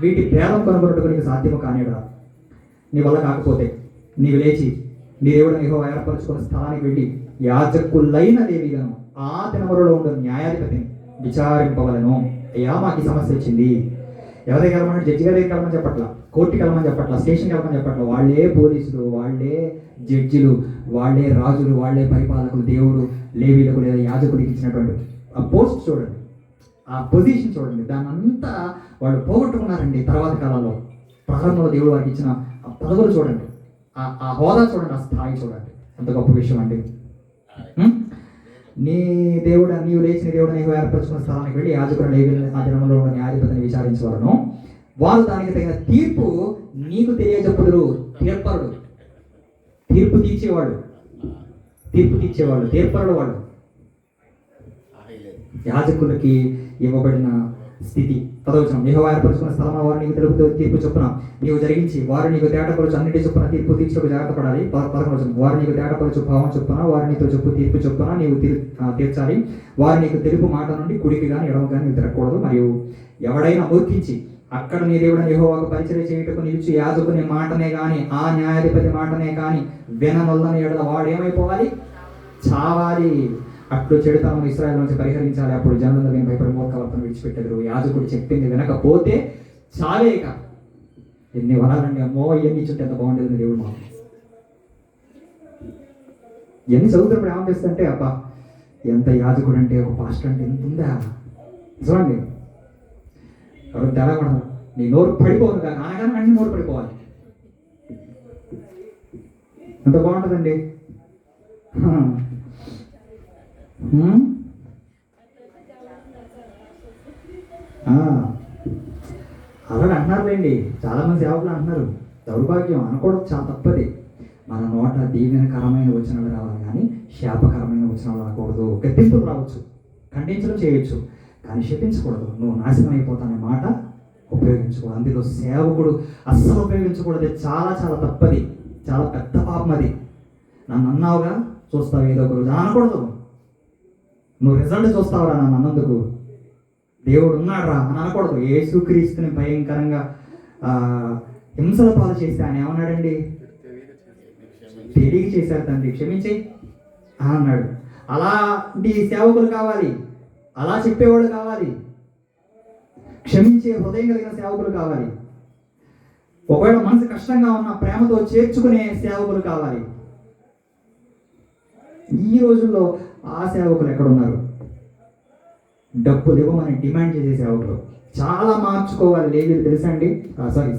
వీటి భేదం కనుగొనటకు నీకు సాధ్యము కానియడా? నీ వల్ల కాకపోతే నీవు లేచి నీ దేవుడు యెహోవా ఏర్పరచుకున్న స్థలానికి వెళ్ళి యాజకులైన లేవీయులను ఆ దినములలో ఉండే న్యాయాధిపతిని విచారింపవలను. అయ్యా, మాకు ఈ సమస్య వచ్చింది. ఎవరి దగ్గర వెళ్ళమని, జడ్జి గారి దగ్గరికి వెళ్ళమని చెప్పట్ల, కోర్టుకి వెళ్ళమని చెప్పట్ల, స్టేషన్కి వెళ్ళమని చెప్పట్ల. వాళ్ళే పోలీసులు, వాళ్ళే జడ్జిలు, వాళ్ళే రాజులు, వాళ్ళే పరిపాలకులు. దేవుడు లేవీయులకు లేదా యాజకుడికి ఇచ్చినటువంటి ఆ పోస్ట్ చూడండి, ఆ పొజిషన్ చూడండి, దాన్ని అంతా వాళ్ళు పోగొట్టుకున్నారండి. తర్వాత కాలంలో ప్రారంభంలో దేవుడు వారికి ఇచ్చిన ఆ పదవులు చూడండి, ఆ హోదా చూడండి, ఆ స్థాయి చూడండి. ఎంత గొప్ప విషయం అండి. నీవు లేచిన దేవుడు నీవు ఏర్పరచుకున్న స్థలానికి వెళ్ళి యాజకుడు లేవీయులను ఆ దినములో ఉన్న న్యాయాధిపతిని విచారించవలను. వారు దానికి తగిన తీర్పు నీకు తెలియజెప్పుదురు. తీర్పు తీర్చేవాడు, తీర్పరుడు వాడు. యాజకులకి ఇవ్వబడిన స్థితి. 10వ వచనం, యెహోవా ఏర్పరచుకున్న స్థలంలో వారు నీకు తెలుపు తీర్పు చొప్పున నీవు జరిగించి వారు నీకు తేటపరచు అన్నిటి చొప్పున తీర్పు తీర్చుకు జాగ్రత్త పడాలి. 11వ వచనం, వారు నీకు తేటపరచు భావం చొప్పున వారు నీతో చెప్పు తీర్పు చొప్పున నీవు తీర్చాలి. వారు నీకు తెలుపు మాట నుండి కుడికి కానీ ఎడమ కానీ నీవు తిరగకూడదు. మరియు ఎవడైనా మూర్ఖించి అక్కడ నీ దేవుడైన యెహోవాకు పరిచర్య చేయుటకు నిలిచి యాజకుని మాటనే కానీ ఆ న్యాయాధిపతి మాటనే కానీ విననొల్లని ఎడల వాడు ఏమైపోవాలి? చావాలి. అట్లు చెడుతనం ఇశ్రాయేలు నుంచి పరిహరించాలి. అప్పుడు జనులు నేను భయపడి మూర్ఖవర్తను విడిచిపెట్టరు. యాజకుడు చెప్పింది వినకపోతే చావేక. ఎన్ని వరాలండి, అమ్మో ఇవన్నీ చుట్టూ ఎంత బాగుండేది దేవుడు మాకు. ఎన్ని చదువుతున్నప్పుడు ఏమనిపిస్తుంటే, అబ్బా ఎంత యాజకుడు అంటే, ఒక పాస్టర్ అంటే ఎంత ఉందా చూడండి. ఎవరు తేడా కూడా నీ నోరు పడిపోను కానీ అనగానే అన్ని నోరు పడిపోవాలి. ఎంత బాగుంటుందండి. అలాగే అంటున్నారులేండి, చాలా మంది సేవకులు అంటున్నారు. దౌర్భాగ్యం అనకూడదు, చాలా తప్పది. మన నోట దీవెనకరమైన వచనాలు రావాలి కానీ శాపకరమైన వచనాలు రాకూడదు. గద్దింపులు రావచ్చు, ఖండించడం చేయొచ్చు, కానీ శపించకూడదు. నువ్వు నాశనం అయిపోతానే మాట ఉపయోగించకూడదు. అందులో సేవకుడు అస్సలు ఉపయోగించకూడదు. చాలా చాలా తప్పది, చాలా పెద్ద పాపం అది. నన్ను అన్నావుగా చూస్తావు ఏదో ఒక రోజు అనకూడదు. నువ్వు రిజల్ట్ చూస్తావురా నన్ను అన్నందుకు, దేవుడు ఉన్నాడు రా అని అనకూడదు. యేసుక్రీస్తుని భయంకరంగా హింసల పాలు చేస్తే ఆయన ఏమన్నాడండి? తెలియక చేశారు తండ్రి, క్షమించి అన్నాడు. అలాంటి సేవకులు కావాలి, అలా చెప్పేవాళ్ళు కావాలి, క్షమించే హృదయం కలిగిన సేవకులు కావాలి. ఒకవేళ మనసు కష్టంగా ఉన్న ప్రేమతో చేర్చుకునే సేవకులు కావాలి. ఈ రోజుల్లో ఆ సేవకులు ఎక్కడున్నారు? డబ్బులు ఇవ్వమని డిమాండ్ చేసే సేవకులు. చాలా మార్చుకోవాలి. లేవీయులు తెలుసా అండి?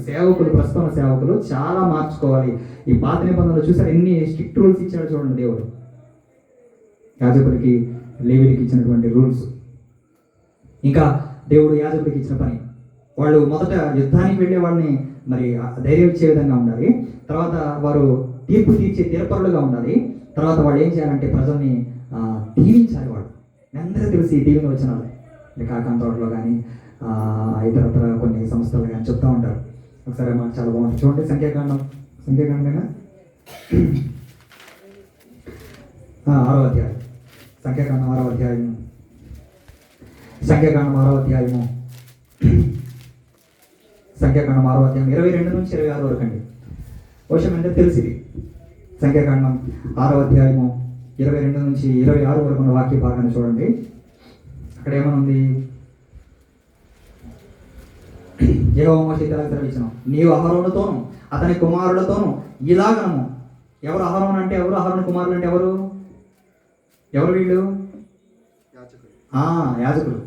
సేవకులు, ప్రస్తుతం సేవకులు చాలా మార్చుకోవాలి. ఈ పాత నిబంధనలు చూసారు ఎన్ని స్ట్రిక్ట్ రూల్స్ ఇచ్చాడు చూడండి దేవుడు. యాజకులకి లేవీయులకి ఇచ్చినటువంటి రూల్స్. ఇంకా దేవుడు యాజకుడికి ఇచ్చిన పని, వాళ్ళు మొదట యుద్ధానికి వెళ్ళే వాళ్ళని మరి ధైర్యం ఇచ్చే విధంగా ఉండాలి. తర్వాత వారు తీర్పు తీర్చే తీర్పరులుగా ఉండాలి. తర్వాత వాళ్ళు ఏం చేయాలంటే ప్రజల్ని దీవించాలి. వాళ్ళు అందరూ తెలిసి దీవెన వచనాలు కాకాంత తోటలో కానీ ఇతరత్ర కొన్ని సంస్థలు కానీ చెప్తూ ఉంటారు. ఒకసారి మాకు చాలా బాగుంటుంది చూడండి. సంఖ్యాకాండం 6వ అధ్యాయం, సంఖ్యాకాండం 6వ అధ్యాయము 22 నుంచి 26 వరకు అండి. విషయం అంటే తెలిసింది. సంఖ్యాకాండం 6వ అధ్యాయము 22 నుంచి 26 వరకు ఉన్న వాక్య భాగాన్ని చూడండి. అక్కడ ఏమనుంది? యెహోవా మోషేకు సెలవిచ్చెను, నీవు అహరోనుతోను అతని కుమారులతోను ఇలాగనము ఎవరు అహరోన్ అంటే ఎవరు? అహరోన్ కుమారులు అంటే ఎవరు? ఎవరు వీళ్ళు? యాజకులు.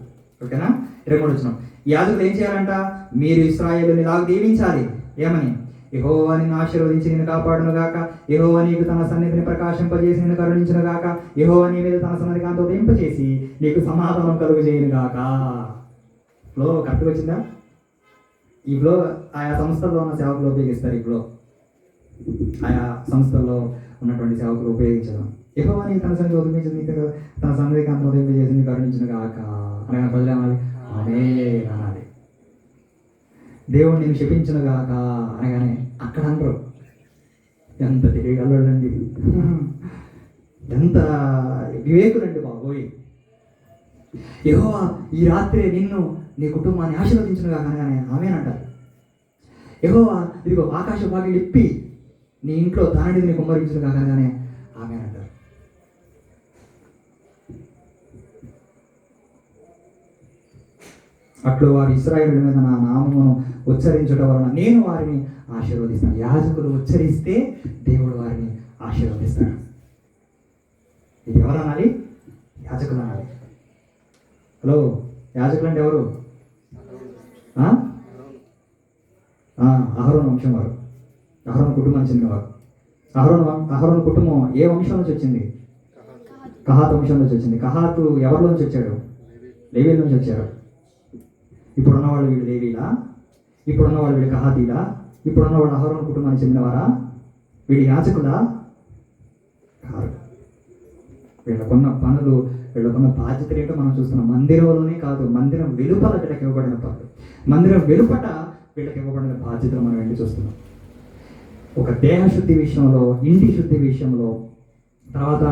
ఓకేనా? 23 వచనం. యాజకులు ఏం చేయాలంట? మీరు ఇశ్రాయేలుని ఇలాగ దీవించాలి. ఏమని? యెహోవా నిన్ను ఆశీర్వదించి నిన్ను కాపాడును గాక, యెహోవా నీకు తన సన్నిధిని ప్రకాశింపజేసి నిన్ను కరుణించును గాక, యెహోవా నీ మీద తన సన్నిధి కాంతి ఉదయింపచేసి నీకు సమాధానం కలుగజేయును గాక. ఫ్లో కరెక్ట్గా వచ్చిందా? ఈ ఫ్లో ఆయా సంస్థల్లో ఉన్న సేవకులు ఉపయోగిస్తారు. ఈ ఫ్లో ఆయా సంస్థల్లో ఉన్నటువంటి సేవకులు ఉపయోగించడం. యెహోవా నీకు తన సన్నిధి ఉదయించి నీకు తన సన్నిధి కాంతి ఉదయింపజేసి నీకు కరుణించును గాక అనగా ప్రజలు ఏమనాలి? ఆమేన్ అనాలి. దేవుడు నేను శపించును గాక అనగానే అక్కడ అందరూ ఎంత తెలియగలండి, ఎంత వివేకులండి బాబోయ్. యెహోవా ఈ రాత్రి నిన్ను నీ కుటుంబాన్ని ఆశీర్వదించును గాక అనగానే ఆమేన్ అంటారు. యెహోవా ఇదిగో ఆకాశ భాగ్యం ఇప్పి నీ ఇంట్లో ధననిధిని కుమ్మరించును గాక అనగానే ఆమేన్ అంటారు. అట్లు వారు ఇశ్రాయేలుల మీద నా నామమును ఉచ్చరించడం వలన నేను వారిని ఆశీర్వదిస్తాను. యాజకులు ఉచ్చరిస్తే దేవుడు వారిని ఆశీర్వదిస్తాడు. ఇది ఎవరు అనాలి? యాజకులు అనాలి. హలో, యాజకులు అంటే ఎవరు? అహరోను వంశం వారు, అహరోను కుటుంబానికి చెందినవారు. అహరోను కుటుంబం ఏ వంశం నుంచి వచ్చింది? కహాతు వంశం నుంచి వచ్చింది. కహాతు ఎవరిలోంచి వచ్చాడు? లేవీల నుంచి వచ్చారు. ఇప్పుడున్న వాళ్ళు వీళ్ళు లేవీలా? ఇప్పుడున్న వాళ్ళు వీళ్ళు కహాతీలా? ఇప్పుడున్న వాళ్ళు అహరోను కుటుంబానికి చెందినవారా? వీళ్ళు యాజకులా? కాదు. వీళ్ళకున్న పనులు, వీళ్ళకున్న బాధ్యతలు ఏంటో మనం చూస్తున్నాం. మందిరంలోనే కాదు, మందిరం వెలుపల వీళ్ళకి ఇవ్వబడిన పనులు, మందిరం వెలుపట వీళ్ళకి ఇవ్వబడిన బాధ్యతలు మనం వెళ్ళి చూస్తున్నాం. ఒక దేహ శుద్ధి విషయంలో, ఇంటి శుద్ధి విషయంలో, తర్వాత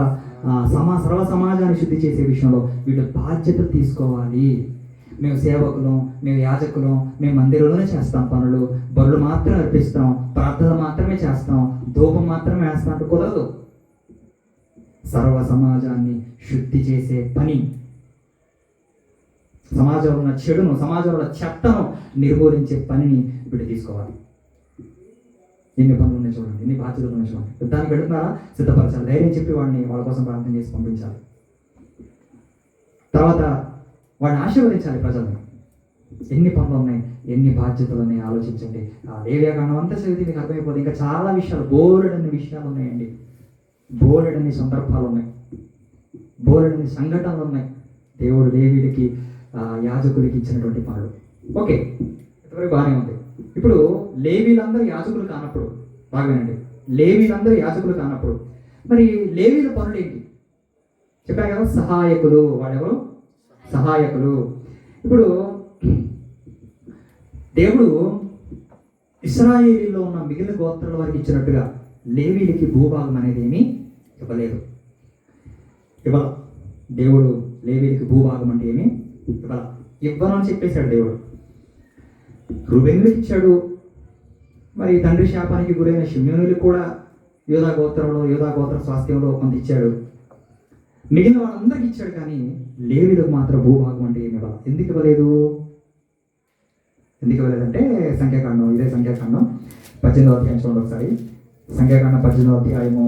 సర్వ సమాజాన్ని శుద్ధి చేసే విషయంలో వీళ్ళు బాధ్యతలు తీసుకోవాలి. మేము సేవకులం, మేము యాజకులం, మేము మందిరంలోనే చేస్తాం పనులు, బరులు మాత్రం అర్పిస్తాం, ప్రార్థన మాత్రమే చేస్తాం, ధూపం మాత్రమే వేస్తాం అంటే కుదరదు. సర్వ సమాజాన్ని శుద్ధి చేసే పని, సమాజంలో ఉన్న చెడును, సమాజంలో చెత్తను నిర్మూలించే పనిని వీళ్ళు తీసుకోవాలి. ఎన్ని పనులు ఉన్నాయి చూడండి, ఎన్ని బాధ్యతలు ఉన్నాయి చూడండి. యుద్ధానికి వెళుతున్నారా? సిద్ధపరచాలి. ధైర్యం చెప్పి వాళ్ళ కోసం ప్రార్థన చేసి పంపించాలి. తర్వాత వాడిని ఆశీర్వదించాలి. ప్రజల్ని ఎన్ని పనులు ఉన్నాయి, ఎన్ని బాధ్యతలు ఉన్నాయి ఆలోచించండి. ఆ లేవ్యకాండం అంతా చదివితే మీకు అర్థమైపోతుంది. ఇంకా చాలా విషయాలు, బోలెడన్ని విషయాలు ఉన్నాయండి, బోలెడన్ని సందర్భాలు ఉన్నాయి, బోలెడన్ని సంఘటనలు ఉన్నాయి దేవుడు లేవీలకి, యాజకులకి ఇచ్చినటువంటి పనులు. ఓకే, ఇంతవరకు బాగానే ఉంది. ఇప్పుడు లేవీలందరూ యాజకులు కానప్పుడు, బాగానండి, లేవీలందరూ యాజకులు కానప్పుడు మరి లేవీల పనులు ఏంటి? చెప్పాను కదా, సహాయకులు. వాళ్ళెవరు? సహాయకులు. ఇప్పుడు దేవుడు ఇశ్రాయేలీలో ఉన్న మిగిలిన గోత్రాల వారికి ఇచ్చినట్టుగా లేవీలకి భూభాగం అనేది ఏమీ ఇవ్వలేదు. దేవుడు లేవీలకి భూభాగం అంటే ఏమీ ఇవ్వనని చెప్పేశాడు దేవుడు. రూబేనులకు ఇచ్చాడు. మరి తండ్రి శాపానికి గురైన షిమ్యోనులకు కూడా యోధా గోత్ర స్వాస్థ్యంలో కొంత ఇచ్చాడు. మిగిలిన వాళ్ళందరికీ ఇచ్చాడు. కానీ లేవీలకు మాత్రం భూభాగం అంటే ఏమి ఇవ్వాలి. ఎందుకు ఇవ్వలేదంటే సంఖ్యాకాండం, ఇదే సంఖ్యాకాండం 18వ అధ్యాయం చూడండి ఒకసారి. సంఖ్యాకాండం 18వ అధ్యాయము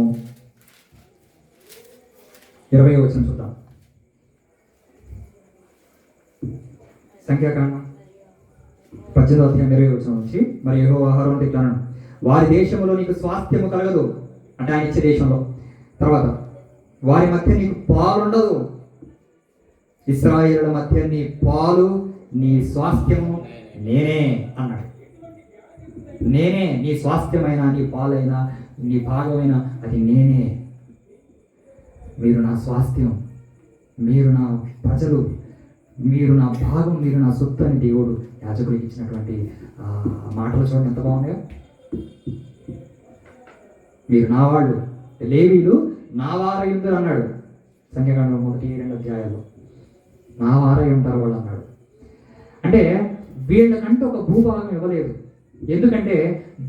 20వ వచనం చూద్దాం. సంఖ్యాకాండం 18వ అధ్యాయం 20వ వచనం నుంచి, మరి యెహోవా అహరోనుతో ఇట్లా అన్నాడు, వారి దేశంలో నీకు స్వాస్థ్యము కలగదు అంటే ఆయన ఇచ్చే దేశంలో. తర్వాత వారి మధ్య నీకు పాలు ఉండదు. ఇశ్రాయేలుల మధ్య నీ పాలు, నీ స్వాస్థ్యము నేనే అన్నాడు. నేనే నీ స్వాస్థ్యమైన, నీ పాలైనా, నీ భాగమైన అది నేనే. మీరు నా స్వాస్థ్యం, మీరు నా ప్రజలు, మీరు నా భాగం, మీరు నా సొత్తు అని దేవుడు యాజకుడికి ఇచ్చినటువంటి మాటలు చూడండి ఎంత బాగున్నాయో. మీరు నా వాళ్ళు, లేవీలు నా వారై ఉంటారు అన్నాడు. సంఖ్యాకాండం 1-2 అధ్యాయాల్లో నా వారై ఉంటారు వాళ్ళు అన్నాడు. అంటే వీళ్ళకంటే ఒక భూభాగం ఇవ్వలేదు. ఎందుకంటే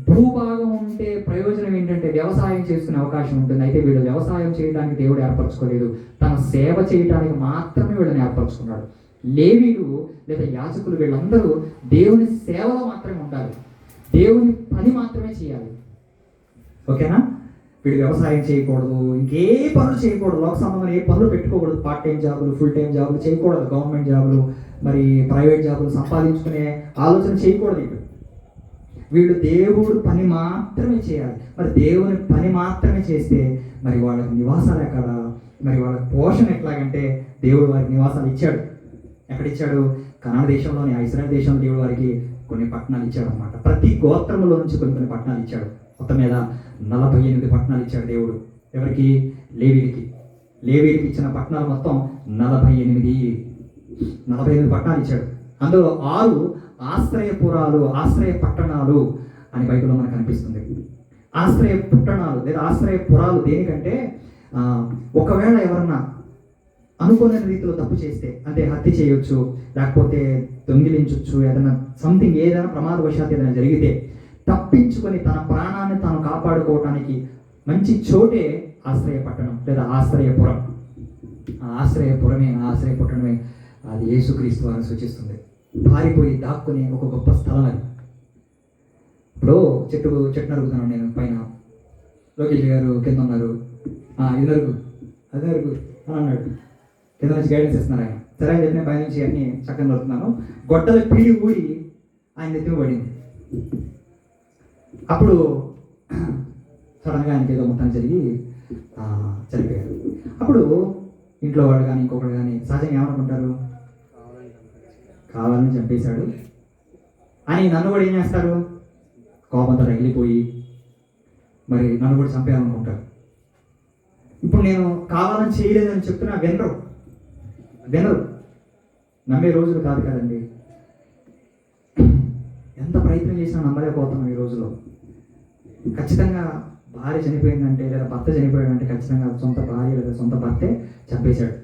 భూభాగం ఉంటే ప్రయోజనం ఏంటంటే వ్యవసాయం చేసుకునే అవకాశం ఉంటుంది. అయితే వీళ్ళు వ్యవసాయం చేయడానికి దేవుడు ఏర్పరచుకోలేదు, తన సేవ చేయడానికి మాత్రమే వీళ్ళని ఏర్పరచుకున్నాడు. లేవీలు లేదా యాజకులు వీళ్ళందరూ దేవుని సేవలో మాత్రమే ఉండాలి, దేవుని పని మాత్రమే చేయాలి. ఓకేనా? వీడు వ్యవసాయం చేయకూడదు, ఇంకే పనులు చేయకూడదు, లోక సంబంధం ఏ పనులు పెట్టుకోకూడదు, పార్ట్ టైం జాబులు, ఫుల్ టైం జాబులు చేయకూడదు, గవర్నమెంట్ జాబులు, మరి ప్రైవేట్ జాబులు సంపాదించుకునే ఆలోచన చేయకూడదు. వీళ్ళు దేవుడు పని మాత్రమే చేయాలి. మరి దేవుని పని మాత్రమే చేస్తే మరి వాళ్ళకి నివాసాలు ఎక్కడ, మరి వాళ్ళకి పోషణ ఎట్లాగంటే దేవుడు వారికి నివాసాలు ఇచ్చాడు. ఎక్కడిచ్చాడు? కనాడ దేశంలోని, ఇశ్రాయేల్ దేశంలో దేవుడు వారికి కొన్ని పట్టణాలు ఇచ్చాడు అనమాట. ప్రతి గోత్రంలో నుంచి కొన్ని పట్టణాలు ఇచ్చాడు. మొత్తం మీద 48 పట్టణాలు ఇచ్చాడు దేవుడు. ఎవరికి? లేవీలకి ఇచ్చిన పట్టణాలు మొత్తం 48 పట్టణాలు ఇచ్చాడు. అందులో 6 ఆశ్రయపురాలు, ఆశ్రయ పట్టణాలు అని బైబిల్లో మనకు కనిపిస్తుంది. ఆశ్రయ పట్టణాలు లేదా ఆశ్రయపురాలు దేనికంటే, ఒకవేళ ఎవరన్నా అనుకోని రీతిలో తప్పు చేస్తే, అంటే హత్య చేయొచ్చు, లేకపోతే దొంగిలించవచ్చు, ఏదైనా సంథింగ్, ఏదైనా ప్రమాదవశాత్తు ఏదైనా జరిగితే తప్పించుకొని తన ప్రాణాన్ని తాను కాపాడుకోవటానికి మంచి చోటే ఆశ్రయ పట్టణం లేదా ఆశ్రయపురం. ఆ ఆశ్రయపురమే అది యేసుక్రీస్తు వారిని సూచిస్తుంది. పారిపోయి దాక్కుని ఒక గొప్ప స్థలం అది. ఇప్పుడు చెట్టు నరుగుతున్నాను నేను పైన, లోకేష్ గారు కింద ఉన్నారు, ఇది నరుగు అది నరుగు అని అన్నాడు. కింద నుంచి గైడెన్స్ ఇస్తున్నారు ఆయన. సరే అని చెప్పిన పై నుంచి అన్ని చక్కగా నడుతున్నాను. గొడ్డల పీడి ఊడి ఆయన ఎత్తుకు పడింది. అప్పుడు సడన్గా ఆయనకి ఏదో మొత్తం జరిగి చనిపోయారు. అప్పుడు ఇంట్లో వాడు కానీ ఇంకొకడు కానీ సహజంగా ఏమనుకుంటారు? కావాలని చంపేశాడు అని నన్ను కూడా ఏం చేస్తారు? కోపంతో రగిలిపోయి మరి నన్ను కూడా చంపేయాలనుకుంటారు. ఇప్పుడు నేను కావాలని చేయలేదని చెప్తున్నా వినరు. నమ్మే రోజులు కాదు కదండి. ఎంత ప్రయత్నం చేసినా నమ్మలేకపోతున్నాం ఈ రోజులో. ఖచ్చితంగా భార్య చనిపోయిందంటే లేదా భర్త చనిపోయాడంటే ఖచ్చితంగా సొంత భార్య లేదా సొంత భర్తే చంపేశాడు.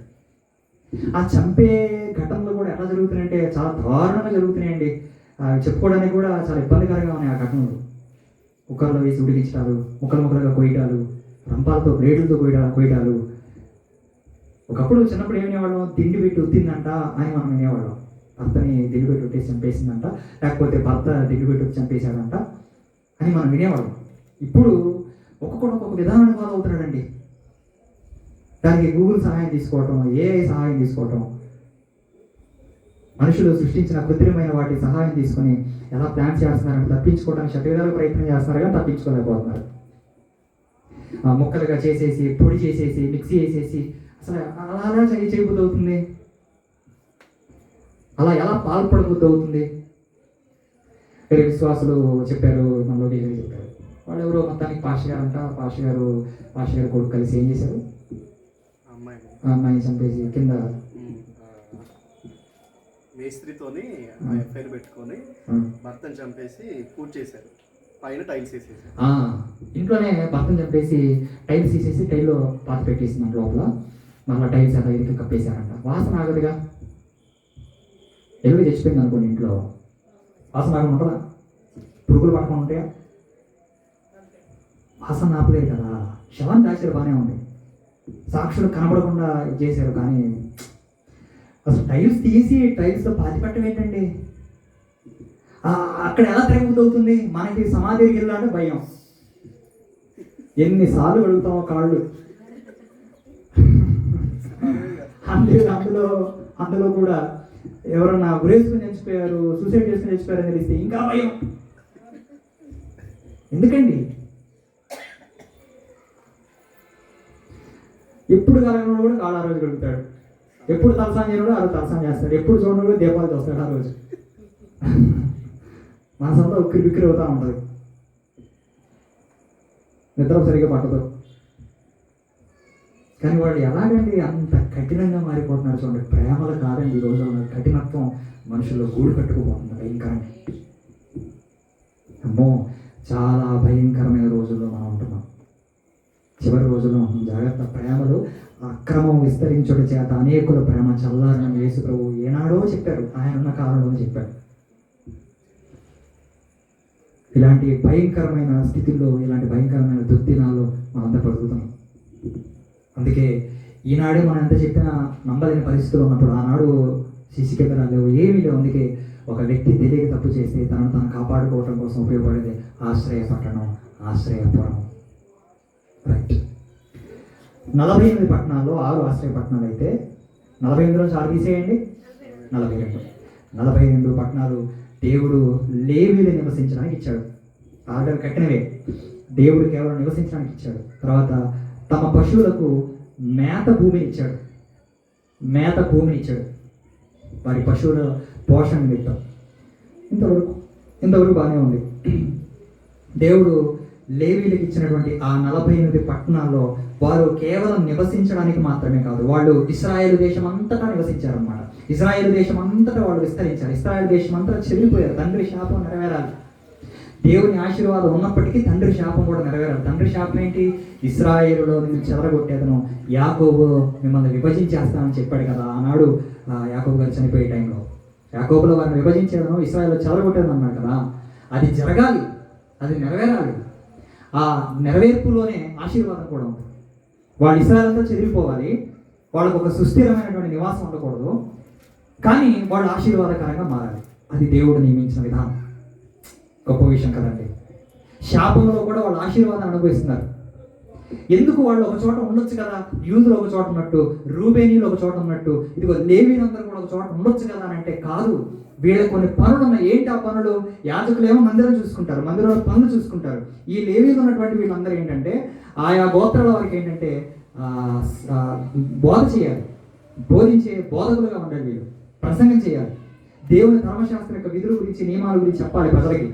ఆ చంపే ఘటనలు కూడా ఎలా జరుగుతున్నాయంటే చాలా దారుణంగా జరుగుతున్నాయండి. చెప్పుకోవడానికి కూడా చాలా ఇబ్బందికరంగా ఉన్నాయి ఆ ఘటనలు. కుక్కర్లో వేసి ఉడికించడాలు, ముక్కలుగా కొయ్యడాలు, రంపాలతో బ్లేడులతో కొయ్యడాలు. ఒకప్పుడు చిన్నప్పుడు ఏం వినేవాళ్ళం? తిండి పెట్టి ఉత్తిందంట అని మనం వినేవాళ్ళం. భర్తని దిండి పెట్టి ఉట్టేసి చంపేసిందంట, లేకపోతే భర్త దిండి పెట్టి చంపేశాడంట అని మనం వినేవాళ్ళం. ఇప్పుడు ఒక్కొక్క విధానాన్ని ఫాలో అవుతున్నాడండి. దానికి గూగుల్ సహాయం తీసుకోవటం, ఏఐ సహాయం తీసుకోవటం, మనుషులు సృష్టించిన కృత్రిమైన వాటి సహాయం తీసుకొని ఎలా ప్లాన్ చేస్తున్నారంటే తప్పించుకోవడానికి శరీరాలు ప్రయత్నం చేస్తున్నారు కానీ తప్పించుకోలేకపోతున్నారు. ముక్కలుగా చేసేసి, పొడి చేసేసి, మిక్సీ చేసేసి అసలు అలా చేయబుద్ధి అవుతుంది. అలా ఎలా పాల్పడబుద్ధి అవుతుంది? వేరే విశ్వాసులు చెప్పారు, మనలో చెప్పారు. వాళ్ళు ఎవరో మొత్తానికి పాష గారు కొడుకు కలిసి ఏం చేశారు? అమ్మాయిని చంపేసి కింద మేస్త్రితోని ఎఫ్ఐఆర్ పెట్టుకొని భర్తను చంపేసి పూజ చేశారు. పైన టైల్స్ వేసేసి ఇంట్లోనే భర్తను చంపేసి టైల్స్ తీసేసి టైల్లో పాత పెట్టేసిందంట లోపల. మళ్ళీ టైల్స్ అలా ఇరికి కప్పేశారంట. వాసన ఆగదుగా. ఎలుగు చచ్చిపోయింది అనుకోండి, ఇంట్లో వాసన ఆగడం ఉంటుందా? పురుగులు పట్టుకొని ఉంటాయా? వాసన ఆపలేదు కదా. శవాన్ని దాచారు, బాగానే ఉంది, సాక్షులు కనబడకుండా చేశారు. కానీ అసలు టైల్స్ తీసి టైల్స్లో పాతి పెట్టడం ఏంటండి? అక్కడ ఎలా తిరగబుద్ధవుతుంది? మనకి సమాధికి వెళ్ళాలంటే భయం. ఎన్నిసార్లు అడుగుతామో కాళ్ళు. అందులో కూడా ఎవరన్నా గురేసుకుని చచ్చిపోయారు, సూసైడ్ చేసుకుని చచ్చిపోయారని తెలిస్తే ఇంకా భయం. ఎందుకండి? ఎప్పుడు కలగనోడు కూడా కాళ్ళు ఆ రోజు కడుగుతాడు. ఎప్పుడు తలసాన్ చేయడు ఆ రోజు తలసాన్ చేస్తాడు. ఎప్పుడు చూడడు కూడా దీపాలు చూస్తాడు ఆ రోజు. మనసంతా ఉక్కిరి బిక్కిరి అవుతూ ఉంటుంది. నిద్ర సరిగ్గా పట్టదు. కానీ వాళ్ళు ఎలాగండి అంత కఠినంగా మారిపోతున్నారు చూడండి. ప్రేమలు కాదండి ఈ రోజు కఠినత్వం మనుషుల్లో గూడు కట్టుకుపోతుంది భయంకరంగా. అమ్మో, చాలా భయంకరమైన రోజుల్లో మనం ఉంటున్నాం. చివరి రోజుల్లో మనం జాగ్రత్త. ప్రేమలు అక్రమం విస్తరించుట చేత అనేకుల ప్రేమ చల్లారని యేసు ప్రభు ఏనాడో చెప్పారు, ఆయన ఉన్న కాలంలో చెప్పారు. ఇలాంటి భయంకరమైన స్థితిలో, ఇలాంటి భయంకరమైన దుర్దినాల్లో మనంతా పడుతున్నాం. అందుకే ఈనాడే మనం ఎంత చెప్పినా నమ్మలేని పరిస్థితులు ఉన్నప్పుడు, ఆనాడు సీసీ కెమెరాలు లేవు, ఏమీ లేవు. అందుకే ఒక వ్యక్తి తెలియక తప్పు చేస్తే తనను తాను కాపాడుకోవడం కోసం ఉపయోగపడేది ఆశ్రయ పట్టణం, ఆశ్రయపురం. రైట్. 48 పట్టణాల్లో 6 ఆశ్రయ పట్టణాలు అయితే 48 నుంచి 6 తీసేయండి, 42 పట్టణాలు దేవుడు లేవీలు నివసించడానికి ఇచ్చాడు. ఆర్డర్ కట్టినవే దేవుడు కేవలం నివసించడానికి ఇచ్చాడు. తర్వాత తమ పశువులకు మేత భూమిని ఇచ్చాడు. వారి పశువుల పోషణ నిమిత్తం. ఇంతవరకు బాగానే ఉంది. దేవుడు లేవీలకు ఇచ్చినటువంటి ఆ 48 పట్టణాల్లో వారు కేవలం నివసించడానికి మాత్రమే కాదు, వాళ్ళు ఇశ్రాయేలు దేశం అంతటా నివసించారన్నమాట. ఇశ్రాయేలు దేశం అంతటా వాళ్ళు విస్తరించారు. ఇశ్రాయేలు దేశం అంతటా చెరిగిపోయారు. తండ్రి శాపం నెరవేరాలి. దేవుని ఆశీర్వాదం ఉన్నప్పటికీ తండ్రి శాపం కూడా నెరవేరాలి. తండ్రి శాపం ఏంటి? ఇశ్రాయేలులో నుంచి చెదరగొట్టేదను, యాకోబు మిమ్మల్ని విభజించేస్తానని చెప్పాడు కదా ఆనాడు యాకోబు గారు చనిపోయే టైంలో. యాకోబులో వారిని విభజించేదను, ఇశ్రాయేల్లో చెదరగొట్టేదని అన్నాడు కదా. అది జరగాలి, అది నెరవేరాలి. ఆ నెరవేర్పులోనే ఆశీర్వాదం కూడా ఉంది. వాళ్ళు ఇశ్రాయేలుతో చెదిరిపోవాలి, వాళ్ళకు ఒక సుస్థిరమైనటువంటి నివాసం ఉండకూడదు, కానీ వాళ్ళు ఆశీర్వాదకరంగా మారాలి. అది దేవుడు నియమించిన విధానం. గొప్ప విషయం కదండి. శాపంలో కూడా వాళ్ళు ఆశీర్వాదాన్ని అనుభవిస్తున్నారు. ఎందుకు? వాళ్ళు ఒక చోట ఉండొచ్చు కదా, యూదులు ఒక చోట ఉన్నట్టు, రూబేనీలు ఒక చోట ఉన్నట్టు, ఇదిగో లేవీలందరూ కూడా ఒక చోట ఉండొచ్చు కదా అని అంటే కాదు. వీళ్ళ కొన్ని పనులు ఉన్నాయి. ఏంటి ఆ పనులు? యాజకులేమో మందిరం చూసుకుంటారు, మందిరంలో పనులు చూసుకుంటారు. ఈ లేవీలు ఉన్నటువంటి వీళ్ళందరూ ఏంటంటే ఆయా గోత్రాల వారికి ఏంటంటే బోధ చేయాలి, బోధించే బోధకులుగా ఉండాలి. వీళ్ళు ప్రసంగం చేయాలి, దేవుని ధర్మశాస్త్రం యొక్క విధుల గురించి, నియమాల గురించి చెప్పాలి ప్రజలకి.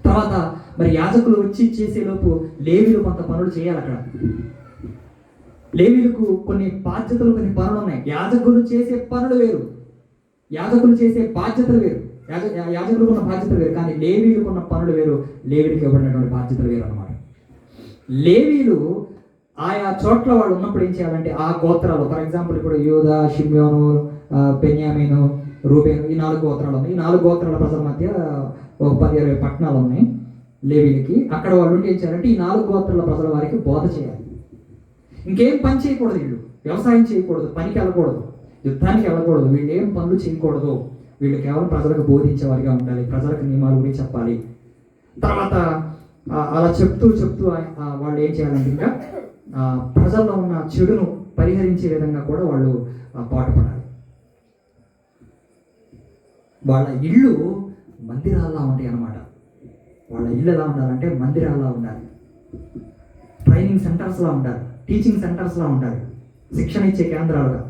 తర్వాత మరి యాజకులు వచ్చి చేసేలోపు లేవీలు కొంత పనులు చేయాలి. అక్కడ లేవీలకు కొన్ని బాధ్యతలు, కొన్ని పనులు ఉన్నాయి. యాజకులు చేసే పనులు వేరు, యాజకులు చేసే బాధ్యతలు వేరు, యాజకులకు ఉన్న బాధ్యతలు వేరు, కానీ లేవీలకు ఉన్న పనులు వేరు, లేవీలకు ఇవ్వబడినటువంటి బాధ్యతలు వేరు అన్నమాట. లేవీలు ఆయా చోట్ల వాళ్ళు ఉన్నప్పుడు ఏం చేయాలంటే ఆ గోత్రాలు, ఫర్ ఎగ్జాంపుల్ ఇప్పుడు యూదా, షిమ్యోను, బెన్యామీను, రూబేను, ఈ 4 గోత్రాలు ఉన్నాయి. ఈ 4 గోత్రాల ప్రజల మధ్య ఒక 10-20 పట్టణాలు ఉన్నాయి లేవీలకి. అక్కడ వాళ్ళు ఉండి ఏం చేయాలంటే ఈ 4 గోత్రాల ప్రజల వారికి బోధ చేయాలి. ఇంకేం పని చేయకూడదు. వీళ్ళు వ్యవసాయం చేయకూడదు, పనికి వెళ్ళకూడదు, యుద్ధానికి వెళ్ళకూడదు, వీళ్ళు ఏం పనులు చేయకూడదు. వీళ్ళు కేవలం ప్రజలకు బోధించేవారిగా ఉండాలి, ప్రజలకు నియమాల గురించి చెప్పాలి. తర్వాత అలా చెప్తూ వాళ్ళు ఏం చేయాలంటే ఇంకా ప్రజల్లో ఉన్న చెడును పరిహరించే విధంగా కూడా వాళ్ళు పాటుపడాలి. వాళ్ళ ఇళ్ళు మందిరాల్లా ఉంటాయి అన్నమాట. వాళ్ళ ఇల్లు ఎలా ఉండాలంటే మందిరాల్లా ఉండాలి, ట్రైనింగ్ సెంటర్స్లా ఉండాలి, టీచింగ్ సెంటర్స్లా ఉండాలి, శిక్షణ ఇచ్చే కేంద్రాలుగా,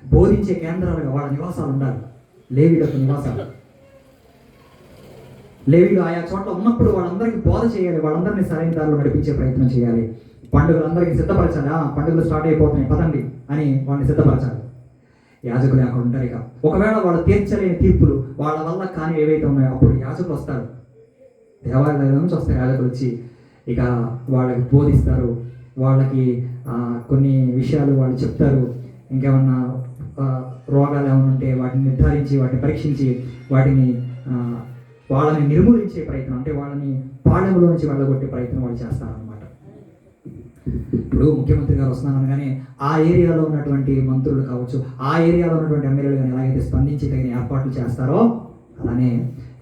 బోధించే కేంద్రాలుగా వాళ్ళ నివాసాలు ఉండాలి. లేవీలకు నివాసాలు. లేవీలు ఆయా చోట్ల ఉన్నప్పుడు వాళ్ళందరికీ బోధ చేయాలి, వాళ్ళందరినీ సరైన దారిలో నడిపించే ప్రయత్నం చేయాలి. పండుగలందరికీ సిద్ధపరచాలి. పండుగలు స్టార్ట్ అయిపోతున్నాయి పదండి అని వాళ్ళని సిద్ధపరచాలి. యాజకులు అక్కడ ఉంటారు. ఇక ఒకవేళ వాళ్ళు తీర్చలేని తీర్పులు, వాళ్ళ వల్ల కానీ ఏవైతే ఉన్నాయో అప్పుడు యాజకులు వస్తారు. దేవాలయం నుంచి వస్తారు యాజకులు వచ్చి ఇక వాళ్ళకి బోధిస్తారు, వాళ్ళకి కొన్ని విషయాలు వాళ్ళు చెప్తారు. ఇంకేమన్నా రోగాలు ఏమైనా ఉంటే వాటిని నిర్ధారించి, వాటిని పరీక్షించి, వాళ్ళని నిర్మూలించే ప్రయత్నం, అంటే వాళ్ళని పాళెంలో నుంచి వెళ్ళగొట్టే ప్రయత్నం వాళ్ళు చేస్తారనమాట. ఇప్పుడు ముఖ్యమంత్రి గారు వస్తున్నారనగానే ఆ ఏరియాలో ఉన్నటువంటి మంత్రులు కావచ్చు, ఆ ఏరియాలో ఉన్నటువంటి ఎమ్మెల్యేలు కానీ ఎలాగైతే స్పందించి తగిన ఏర్పాట్లు చేస్తారో అలానే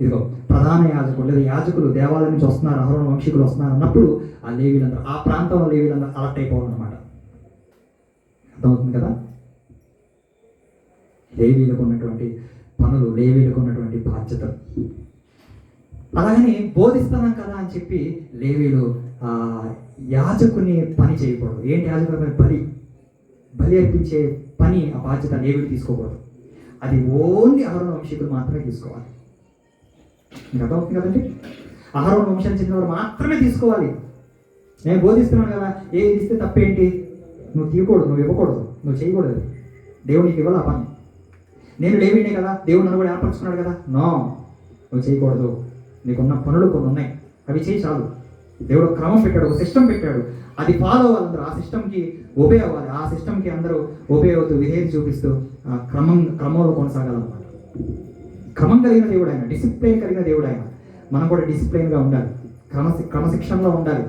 ఇదిగో ప్రధాన యాజకులు లేదా యాజకులు దేవాలయం నుంచి వస్తున్నారు, అహరోను వంశీకులు వస్తున్నారు అన్నప్పుడు ఆ లేవీలందరూ, ఆ ప్రాంతంలో లేవీలందరూ అలర్ట్ అయిపోవాలన్నమాట. అర్థమవుతుంది కదా? లేవీలకు ఉన్నటువంటి పనులు, లేవీలకు ఉన్నటువంటి బాధ్యతలు. అలాగని బోధిస్తున్నాం కదా అని చెప్పి లేవీలు యాజకుని పని చేయకూడదు. ఏంటి యాజకుని పని? బలి అర్పించే పని, ఆ బాధ్యత లేవీలు తీసుకోకూడదు. అది ఓన్లీ అహరోను వంశీకులు మాత్రమే తీసుకోవాలి. మీకు అర్థమవుతుంది కదండి? అహరోను వంశానికి చెందిన వారు మాత్రమే తీసుకోవాలి. నేను బోధిస్తున్నాను కదా, ఏది ఇస్తే తప్పేంటి? నువ్వు తీయకూడదు, నువ్వు ఇవ్వకూడదు, నువ్వు చేయకూడదు. దేవుడు నీకు ఇవ్వాలి ఆ పని. నేను లేవీనే కదా, దేవుడు నన్ను కూడా ఏర్పరచుకున్నాడు కదా, నో, నువ్వు చేయకూడదు. నీకున్న పనులు కొన్ని ఉన్నాయి, అవి చేయి చాలు. దేవుడు క్రమం పెట్టాడు, ఒక సిస్టమ్ పెట్టాడు, అది ఫాలో అవ్వాలి. అందరూ ఆ సిస్టమ్కి ఒబే అవ్వాలి. ఆ సిస్టమ్కి అందరూ ఒబే అవుతూ, విధేయత చూపిస్తూ క్రమంలో కొనసాగాలన్నమాట. క్రమం కలిగిన దేవుడు ఆయన, డిసిప్లైన్ కలిగిన దేవుడు ఆయన. మనం కూడా డిసిప్లైన్గా ఉండాలి, క్రమశిక్షణలో ఉండాలి,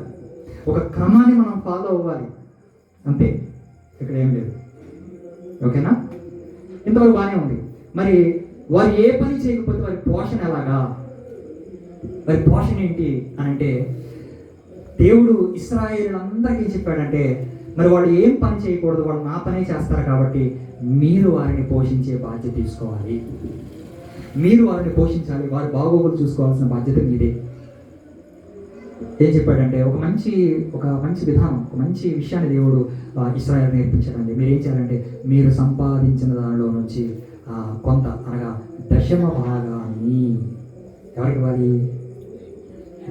ఒక క్రమాన్ని మనం ఫాలో అవ్వాలి, అంతే. ఇక్కడ ఏం లేదు. ఓకేనా? ఇంతవరకు బాగానే ఉంది. మరి వారు ఏ పని చేయకపోతే వారి పోషణ ఎలాగా? వారి పోషణ ఏంటి అని అంటే, దేవుడు ఇశ్రాయేలులందరికీ చెప్పాడంటే, మరి వాళ్ళు ఏం పని చేయకూడదు, వాళ్ళు నా పనే చేస్తారు కాబట్టి మీరు వారిని పోషించే బాధ్యత తీసుకోవాలి, మీరు వారిని పోషించాలి, వారి బాగోగులు చూసుకోవాల్సిన బాధ్యత మీదే. ఏం చెప్పాడంటే ఒక మంచి విధానం, ఒక మంచి విషయాన్ని దేవుడు ఇశ్రాయేలు నేర్పించాడండి. మీరు ఏం చేయాలంటే, మీరు సంపాదించిన దానిలో నుంచి కొంత, అనగా దశమ భాగాన్ని ఎవరికి ఇవ్వాలి?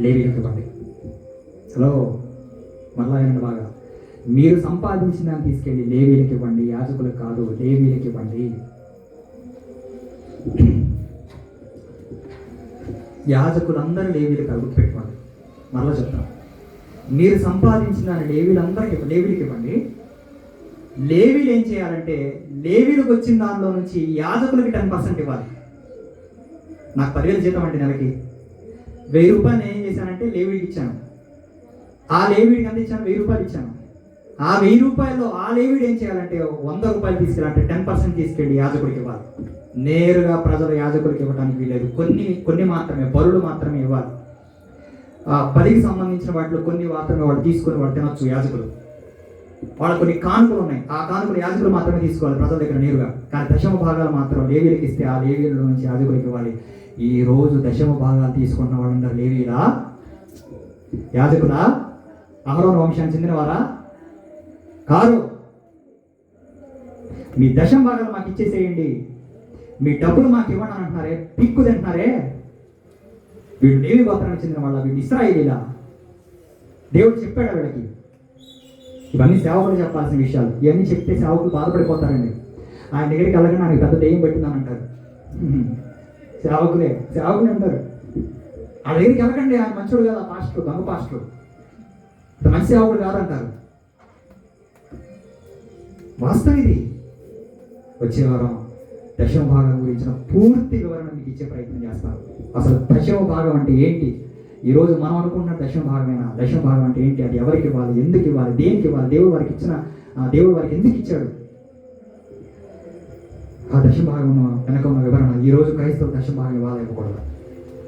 లేవీయులకు ఇవ్వండి. హలో, మళ్ళా వినండి బాగా. మీరు సంపాదించిన దాన్ని తీసుకెళ్ళి లేవీయులకు ఇవ్వండి, యాజకులకు కాదు, లేవీయులకు ఇవ్వండి. యాజకులందరూ లేవీయులకు అడుగు పెట్టుకోండి. మరలా చెప్తాను, మీరు సంపాదించిన దాన్ని లేవీలకు ఇవ్వండి. లేవీలు ఏం చేయాలంటే, లేవీలకు వచ్చిన దానిలో నుంచి యాజకులకి 10% ఇవ్వాలి. నాకు 10,000 జీతం అంటే నెలకి 1,000 రూపాయలు ఏం చేశానంటే లేవీడికి ఇచ్చాను. ఆ లేవీడికి ఎంత ఇచ్చాను? 1,000 రూపాయలు ఇచ్చాను. ఆ 1,000 రూపాయల్లో ఆ లేవీడు ఏం చేయాలంటే 100 రూపాయలు తీసుకెళ్ళాలంటే 10% తీసుకెళ్ళి యాజకుడికి ఇవ్వాలి. నేరుగా ప్రజలు యాజకుడికి ఇవ్వడానికి వీలేదు. కొన్ని మాత్రమే, బలులు మాత్రమే ఇవ్వాలి. 10కి సంబంధించిన వాటిలో కొన్ని మాత్రమే వాడు తీసుకొని వాడు తినొచ్చు యాజకులు. వాళ్ళ కొన్ని కానుకలు ఉన్నాయి, ఆ కానుకలు యాజకులు మాత్రమే తీసుకోవాలి ప్రజల దగ్గర నేరుగా. కానీ దశమ భాగాలు మాత్రం లేవీలకు ఇస్తే ఆ లేవీల నుంచి యాజకులకు ఇవ్వాలి. ఈ రోజు దశమ భాగాలు తీసుకున్న వాళ్ళందరూ లేవీలా? యాజకులా? అహరోను వంశానికి చెందినవారా? కారు. మీ దశమ భాగాలు మాకు ఇచ్చేసేయండి, మీ డబ్బులు మాకు ఇవ్వండి అని అంటున్నారే, పిక్కు తింటున్నారే. వీళ్ళు లేవి గోత్రానికి చెందిన వాళ్ళ, వీళ్ళు ఇశ్రాయేలీలా? దేవుడు చెప్పాడు వీళ్ళకి. ఇవన్నీ సేవకులు చెప్పాల్సిన విషయాలు. ఇవన్నీ చెప్తే సేవకులు బాధపడిపోతారండి. ఆయన దగ్గరికి వెళ్ళగానే ఆయనకి పెద్ద దెయ్యం పెట్టిందని అంటారు. సేవకులే అంటారు. ఆ దగ్గరికి వెళ్ళకండి, ఆయన మంచోడు కదా, పాస్టర్, దొంగ పాస్టర్, మంచి సేవకుడు కాదంటారు. వాస్తవం ఇది. వచ్చే వారం దశమ భాగం గురించిన పూర్తి వివరణ మీకు ఇచ్చే ప్రయత్నం చేస్తాను. అసలు దశమ భాగం అంటే ఏంటి? ఈరోజు మనం అనుకుంటున్న దశమ భాగమేనా? దశమ భాగం అంటే ఏంటి? అది ఎవరికి ఇవ్వాలి, ఎందుకు ఇవ్వాలి, దేనికి ఇవ్వాలి, దేవుడు వారికి ఎందుకు ఇచ్చాడు? ఆ దశమ భాగం వెనక ఉన్న వివరణ. ఈరోజు క్రైస్తవులు దశమ భాగం ఇవ్వాలి, ఇవ్వకూడదు.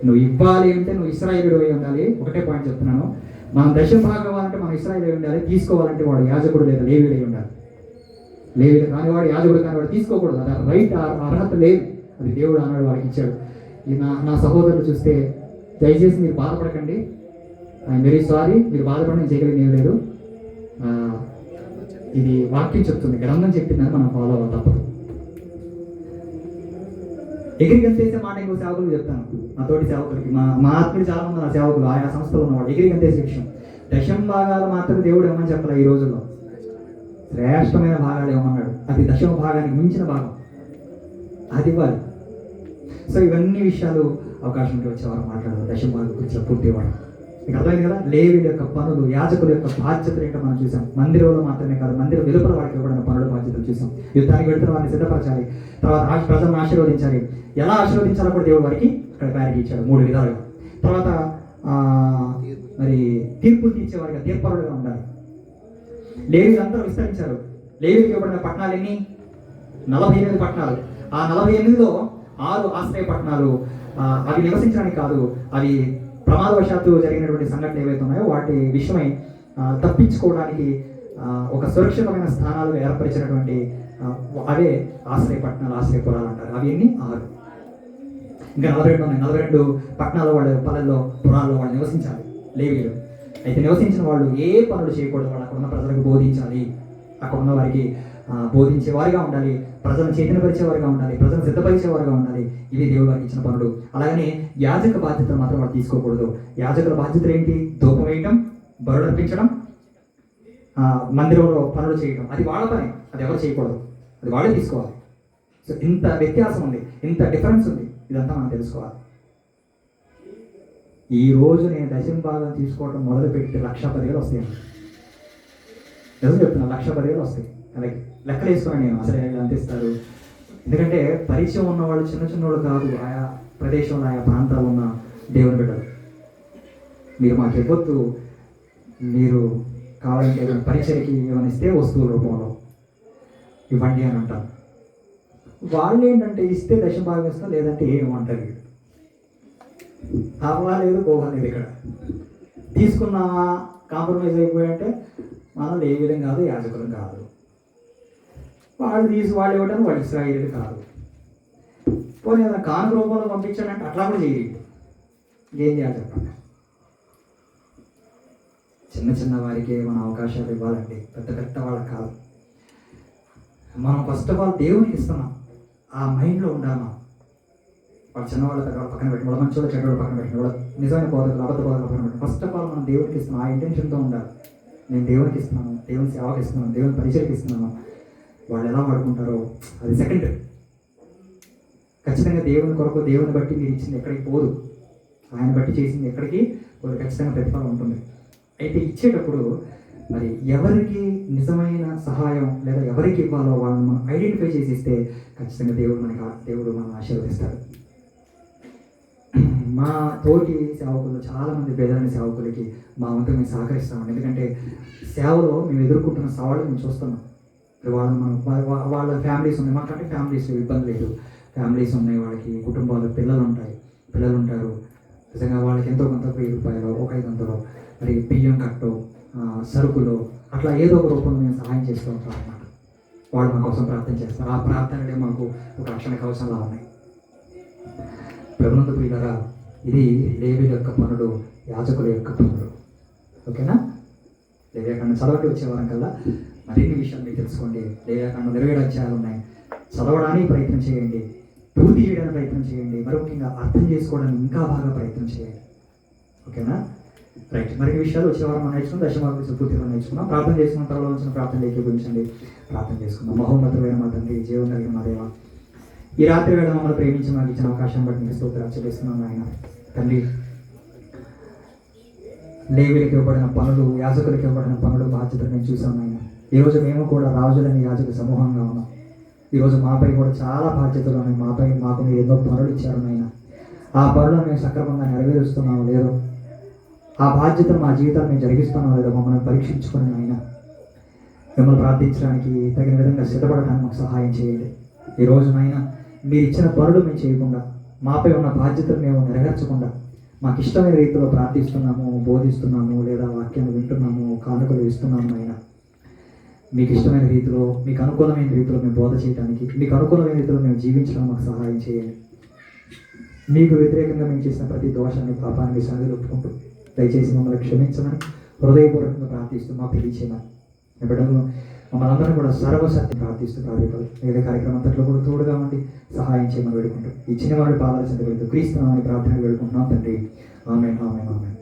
నువ్వు ఇవ్వాలి అంటే నువ్వు ఇశ్రాయేలుడు అయి ఉండాలి. ఒకటే పాయింట్ చెప్తున్నాను, మనం దశమ భాగం ఇవ్వాలంటే మనం ఇశ్రాయేలు అయి ఉండాలి. తీసుకోవాలంటే వాడు యాజకుడు లేదా లేవీయుడు అయి ఉండాలి. లేవీయుడు కానివాడు, యాజకుడు కానివాడు తీసుకోకూడదు. అది రైట్, అర్హత లేదు. అది దేవుడు అన్నాడు, వాడికి ఇచ్చాడు. నా సహోదరులు చూస్తే దయచేసి మీరు బాధపడకండి. I'm very sorry. మీరు బాధపడి నేను చేయగలిగిన ఏం లేదు. ఇది వాక్యం చెప్తుంది, గ్రంథం చెప్పిందని మనం ఫాలో అవ్వాలి, తప్పదు. ఎగిరిగంతేసే మాట ఇంకో సేవకులు చెప్తాను, నా తోటి సేవకులకి. మా ఆత్మీయులు చాలా మంది నా సేవకులు ఆయా సంస్థలు ఉన్నవాడు. ఎగిరిగంతేసే విషయం, దశమ భాగాలు మాత్రం దేవుడు ఏమని చెప్పలే. ఈ రోజుల్లో శ్రేష్టమైన భాగాలు ఏమన్నాడు, అది దశమ భాగానికి మించిన భాగం, అది ఇవ్వాలి. సో ఇవన్నీ విషయాలు అవకాశం ఉంటే వచ్చేవారు మాట్లాడదాం. దశమ భాగం గురించి పూర్తి ఇవ్వడం మీకు అర్థమైంది కదా. లేవీయుల యొక్క పనులు, యాజకుల యొక్క బాధ్యతలు ఏంటో మనం చూసాం. మందిరంలో మాత్రమే కాదు, మందిరం వెలుపల వారికి ఇవ్వబడిన పనుల బాధ్యతలు చూసాం. యుద్ధానికి వెళ్తున్న వారిని సిద్ధపరచాలి, తర్వాత ప్రజలను ఆశీర్వదించాలి. ఎలా ఆశీర్వదించాలో కూడా దేవుడు వారికి అక్కడ క్లారిటీ ఇచ్చాడు 3 విధాలుగా. తర్వాత మరి తీర్పులు తీర్చేవారిగా, తీర్పరులుగా ఉండాలి. లేవీయులందరూ విస్తరించారు. లేవీయులకు ఇవ్వబడిన పట్టణాలు ఎన్ని? 48 పట్టణాలు. ఆ 48లో 6 ఆశ్రయ పట్టణాలు. అవి నివసించడానికి కాదు, అవి ప్రమాదవశాత్తు జరిగినటువంటి సంఘటనలు ఏవైతే ఉన్నాయో వాటి విషయమై తప్పించుకోవడానికి ఒక సురక్షితమైన స్థానాలు ఏర్పరిచినటువంటి అవే ఆశ్రయ పట్టణాలు, ఆశ్రయపురాలు అంటారు. అవి ఎన్ని? 6. ఇంకా 42 ఉన్నాయి. 42 పట్టణాల వాళ్ళు, పల్లెల్లో, పురాల్లో వాళ్ళు నివసించాలి లేవీయులు. అయితే నివసించిన వాళ్ళు ఏ పనులు చేయకూడదు, వాళ్ళు అక్కడ ఉన్న ప్రజలకు బోధించాలి, అక్కడ ఉన్న వారికి బోధించేవారిగా ఉండాలి, ప్రజలను చైతన్యపరిచేవారిగా ఉండాలి, ప్రజలను సిద్ధపరిచేవారుగా ఉండాలి. ఇవి దేవుడు వారికి ఇచ్చిన పనులు. అలాగనే యాజక బాధ్యతలు మాత్రం వాళ్ళు తీసుకోకూడదు. యాజకుల బాధ్యతలు ఏంటి? ధూపం వేయటం, బరులు అర్పించడం, మందిరంలో పనులు చేయటం. అది వాళ్ళ పని, అది ఎవరు చేయకూడదు, అది వాళ్ళే తీసుకోవాలి. సో ఇంత వ్యత్యాసం ఉంది, ఇంత డిఫరెన్స్ ఉంది. ఇదంతా మనం తెలుసుకోవాలి. ఈ రోజు నేను దశమ భాగం తీసుకోవడం మొదలుపెట్టి 1,10,000 వస్తాయండి. నిజం చెప్తున్నా, 1,10,000 వస్తాయి. అలాగే లెక్కలు వేసుకున్నాను నేను, అసలు ఎంత ఇస్తారు. ఎందుకంటే పరిచయం ఉన్న వాళ్ళు చిన్న వాళ్ళు కాదు, ఆయా ప్రదేశంలో, ఆయా ప్రాంతాల్లో ఉన్న దేవుని బిడ్డలు. మీరు మాకు ఇవ్వద్దు, మీరు కావాలంటే ఏదైనా పరిచయకి ఏమైనా ఇస్తే వస్తువుల రూపంలో ఇవ్వండి అని అంటారు. వాళ్ళు ఏంటంటే ఇస్తే దశమ భాగం ఇస్తాం, లేదంటే ఏమంటారు. అవ్వలేదు, పోవలేదు. ఇక్కడ తీసుకున్నావా కాంప్రమైజ్ అయిపోయాయంటే మనం లేవీలం కాదు, యాజకులం కాదు. వాళ్ళు తీసి వాళ్ళు ఇవ్వడానికి వాళ్ళు ఇశ్రాయేలు కాదు. పోనీ ఏదైనా కానుక రూపంలో పంపించాడంటే అట్లా కూడా చేయలేదు. ఏం చేయాలి చెప్పండి? చిన్న చిన్న వారికి మనం అవకాశాలు ఇవ్వాలండి, పెద్ద పెద్ద వాళ్ళకి కాదు. మనం ఫస్ట్ ఆఫ్ ఆల్ దేవునికి ఇస్తున్నాం, ఆ మైండ్లో ఉండాలి. వాళ్ళు చిన్నవాళ్ళ పెద్దవాళ్ళ పక్కన పెట్టి, వాళ్ళ మంచి వాళ్ళు చెడ్డవాళ్ళు పక్కన పెట్టి, వాళ్ళ నిజమైన బోధకులు అబద్ధ బోధకులు పక్కన పెట్టి, ఫస్ట్ ఆఫ్ ఆల్ మనం దేవునికి ఇస్తున్నాం. ఆ ఇంటెన్షన్తో ఉండాలి. నేను దేవునికి ఇస్తున్నాను, దేవుని సేవకి ఇస్తున్నాను, దేవుని పరిచయకి ఇస్తున్నాను. వాళ్ళు ఎలా వాడుకుంటారో అది సెకండ్. ఖచ్చితంగా దేవుని కొరకు, దేవుని బట్టి మీరు ఇచ్చింది ఎక్కడికి పోదు, ఆయన బట్టి చేసింది ఎక్కడికి పోదు, ఖచ్చితంగా ప్రతిఫలం ఉంటుంది. అయితే ఇచ్చేటప్పుడు మరి ఎవరికి నిజమైన సహాయం లేదా ఎవరికి ఇవ్వాలో వాళ్ళని మనం ఐడెంటిఫై చేసి ఇస్తే ఖచ్చితంగా దేవుడు మనం ఆశీర్వదిస్తాడు. మా తోటి సేవకులు చాలామంది బెదరని సేవకులకి మా వంతు మేము సహకరిస్తామండి. ఎందుకంటే సేవలో మేము ఎదుర్కొంటున్న సవాళ్ళు మేము చూస్తున్నాం. వాళ్ళ ఫ్యామిలీస్ ఉన్నాయి, మాకంటే ఫ్యామిలీస్ ఇబ్బంది లేదు. ఫ్యామిలీస్ ఉన్నాయి, వాళ్ళకి కుటుంబాలు, పిల్లలు ఉంటారు. నిజంగా వాళ్ళకి ఎంతో కొంత 1000 రూపాయలు, ఒక 500 మరి బియ్యం కట్టు, సరుకులు, అట్లా ఏదో ఒక రూపంలో మేము సహాయం చేస్తూ ఉంటాం అన్నమాట. వాళ్ళు మా కోసం ప్రార్థన చేస్తారు. ఆ ప్రార్థనలే మాకు ఒక రక్షణ కవచంలా ఉన్నాయి. ప్రభునందు ప్రియులారా, ఇది లేవీయుల యొక్క పనులు, యాజకుల యొక్క పనులు. ఓకేనా? లేవ్యాకాండం చదవండి. వచ్చే వారం కల్లా మరిన్ని విషయాలు మీకు తెలుసుకోండి. లేవ్యాకాండం 27 అధ్యాయాలు ఉన్నాయి. చదవడానికి ప్రయత్నం చేయండి, పూర్తి చేయడానికి ప్రయత్నం చేయండి, మరి ముఖ్యంగా అర్థం చేసుకోవడానికి ఇంకా బాగా ప్రయత్నం చేయండి. ఓకేనా? రైట్. మరిన్ని విషయాలు వచ్చే వారం మనం నేర్చుకున్నాం. దశమార్గం పూర్తిగా నేర్చుకున్నాం. ప్రార్థన చేసుకున్న త్వరలో వచ్చిన ప్రార్థన ఏకీభవించండి. ప్రార్థన చేసుకుందాం. మహోన్నతుడైన మా తండ్రి, జీవం కలిగిన మా దేవ, ఈ రాత్రి వేళ మమ్మల్ని ప్రేమించి మాకు ఇచ్చిన అవకాశం బట్టి మీకు స్తోత్రాలు చెల్లిస్తున్నాను ఆయన. తండ్రి, లేవీయులకు ఇవ్వబడిన పనులు, యాజకులకు ఇవ్వబడిన పనులు, బాధ్యతలు మేము చూసాం ఆయన. ఈరోజు మేము కూడా రాజులని యాజక సమూహంగా ఉన్నాం. ఈరోజు మాపై కూడా చాలా బాధ్యతలు ఉన్నాయి. మాకు మీరు ఎన్నో పనులు ఇచ్చారు నాయన. ఆ పనులను మేము సక్రమంగా నెరవేరుస్తున్నాము లేదో, ఆ బాధ్యతను మా జీవితాలు మేము జరిగిస్తున్నాం లేదో మమ్మల్ని పరీక్షించుకుని ఆయన మిమ్మల్ని ప్రార్థించడానికి తగిన విధంగా సిద్ధపడడానికి మాకు సహాయం చేయండి. ఈరోజు నాయన మీరు ఇచ్చిన పనులు మేము చేయకుండా, మాపై ఉన్న బాధ్యతలు మేము నెరవేర్చకుండా, మాకు ఇష్టమైన రీతిలో ప్రార్థిస్తున్నాము, బోధిస్తున్నాము, లేదా వాక్యాన్ని వింటున్నాము, కానుకలు ఇస్తున్నాము నాయన. మీకు ఇష్టమైన రీతిలో, మీకు అనుకూలమైన రీతిలో మేము బోధ చేయడానికి, మీకు అనుకూలమైన రీతిలో మేము జీవించడం మాకు సహాయం చేయండి. మీకు వ్యతిరేకంగా మేము చేసిన ప్రతి దోషాన్ని, పాపాన్ని మీ సన్నిధిలో ఒప్పుకుంటూ దయచేసి మమ్మల్ని క్షమించమని హృదయపూర్వకంగా ప్రార్థిస్తూ మాకు తెలియచేయమని బిడ్డలను మమ్మల్ని అందరం కూడా సర్వశక్తి ప్రార్థిస్తూ ప్రార్థించాలి. ఏదో కార్యక్రమం అంతట్లో కూడా తోడుగా ఉండి సహాయం చేయమని వేడుకుంటూ ఈ చిన్నవాడి పాదాల చెంత వెళ్తూ క్రీస్తునామని ప్రార్థన వేడుకుంటున్నాం తండ్రి. ఆమేన్, ఆమేన్, ఆమేన్.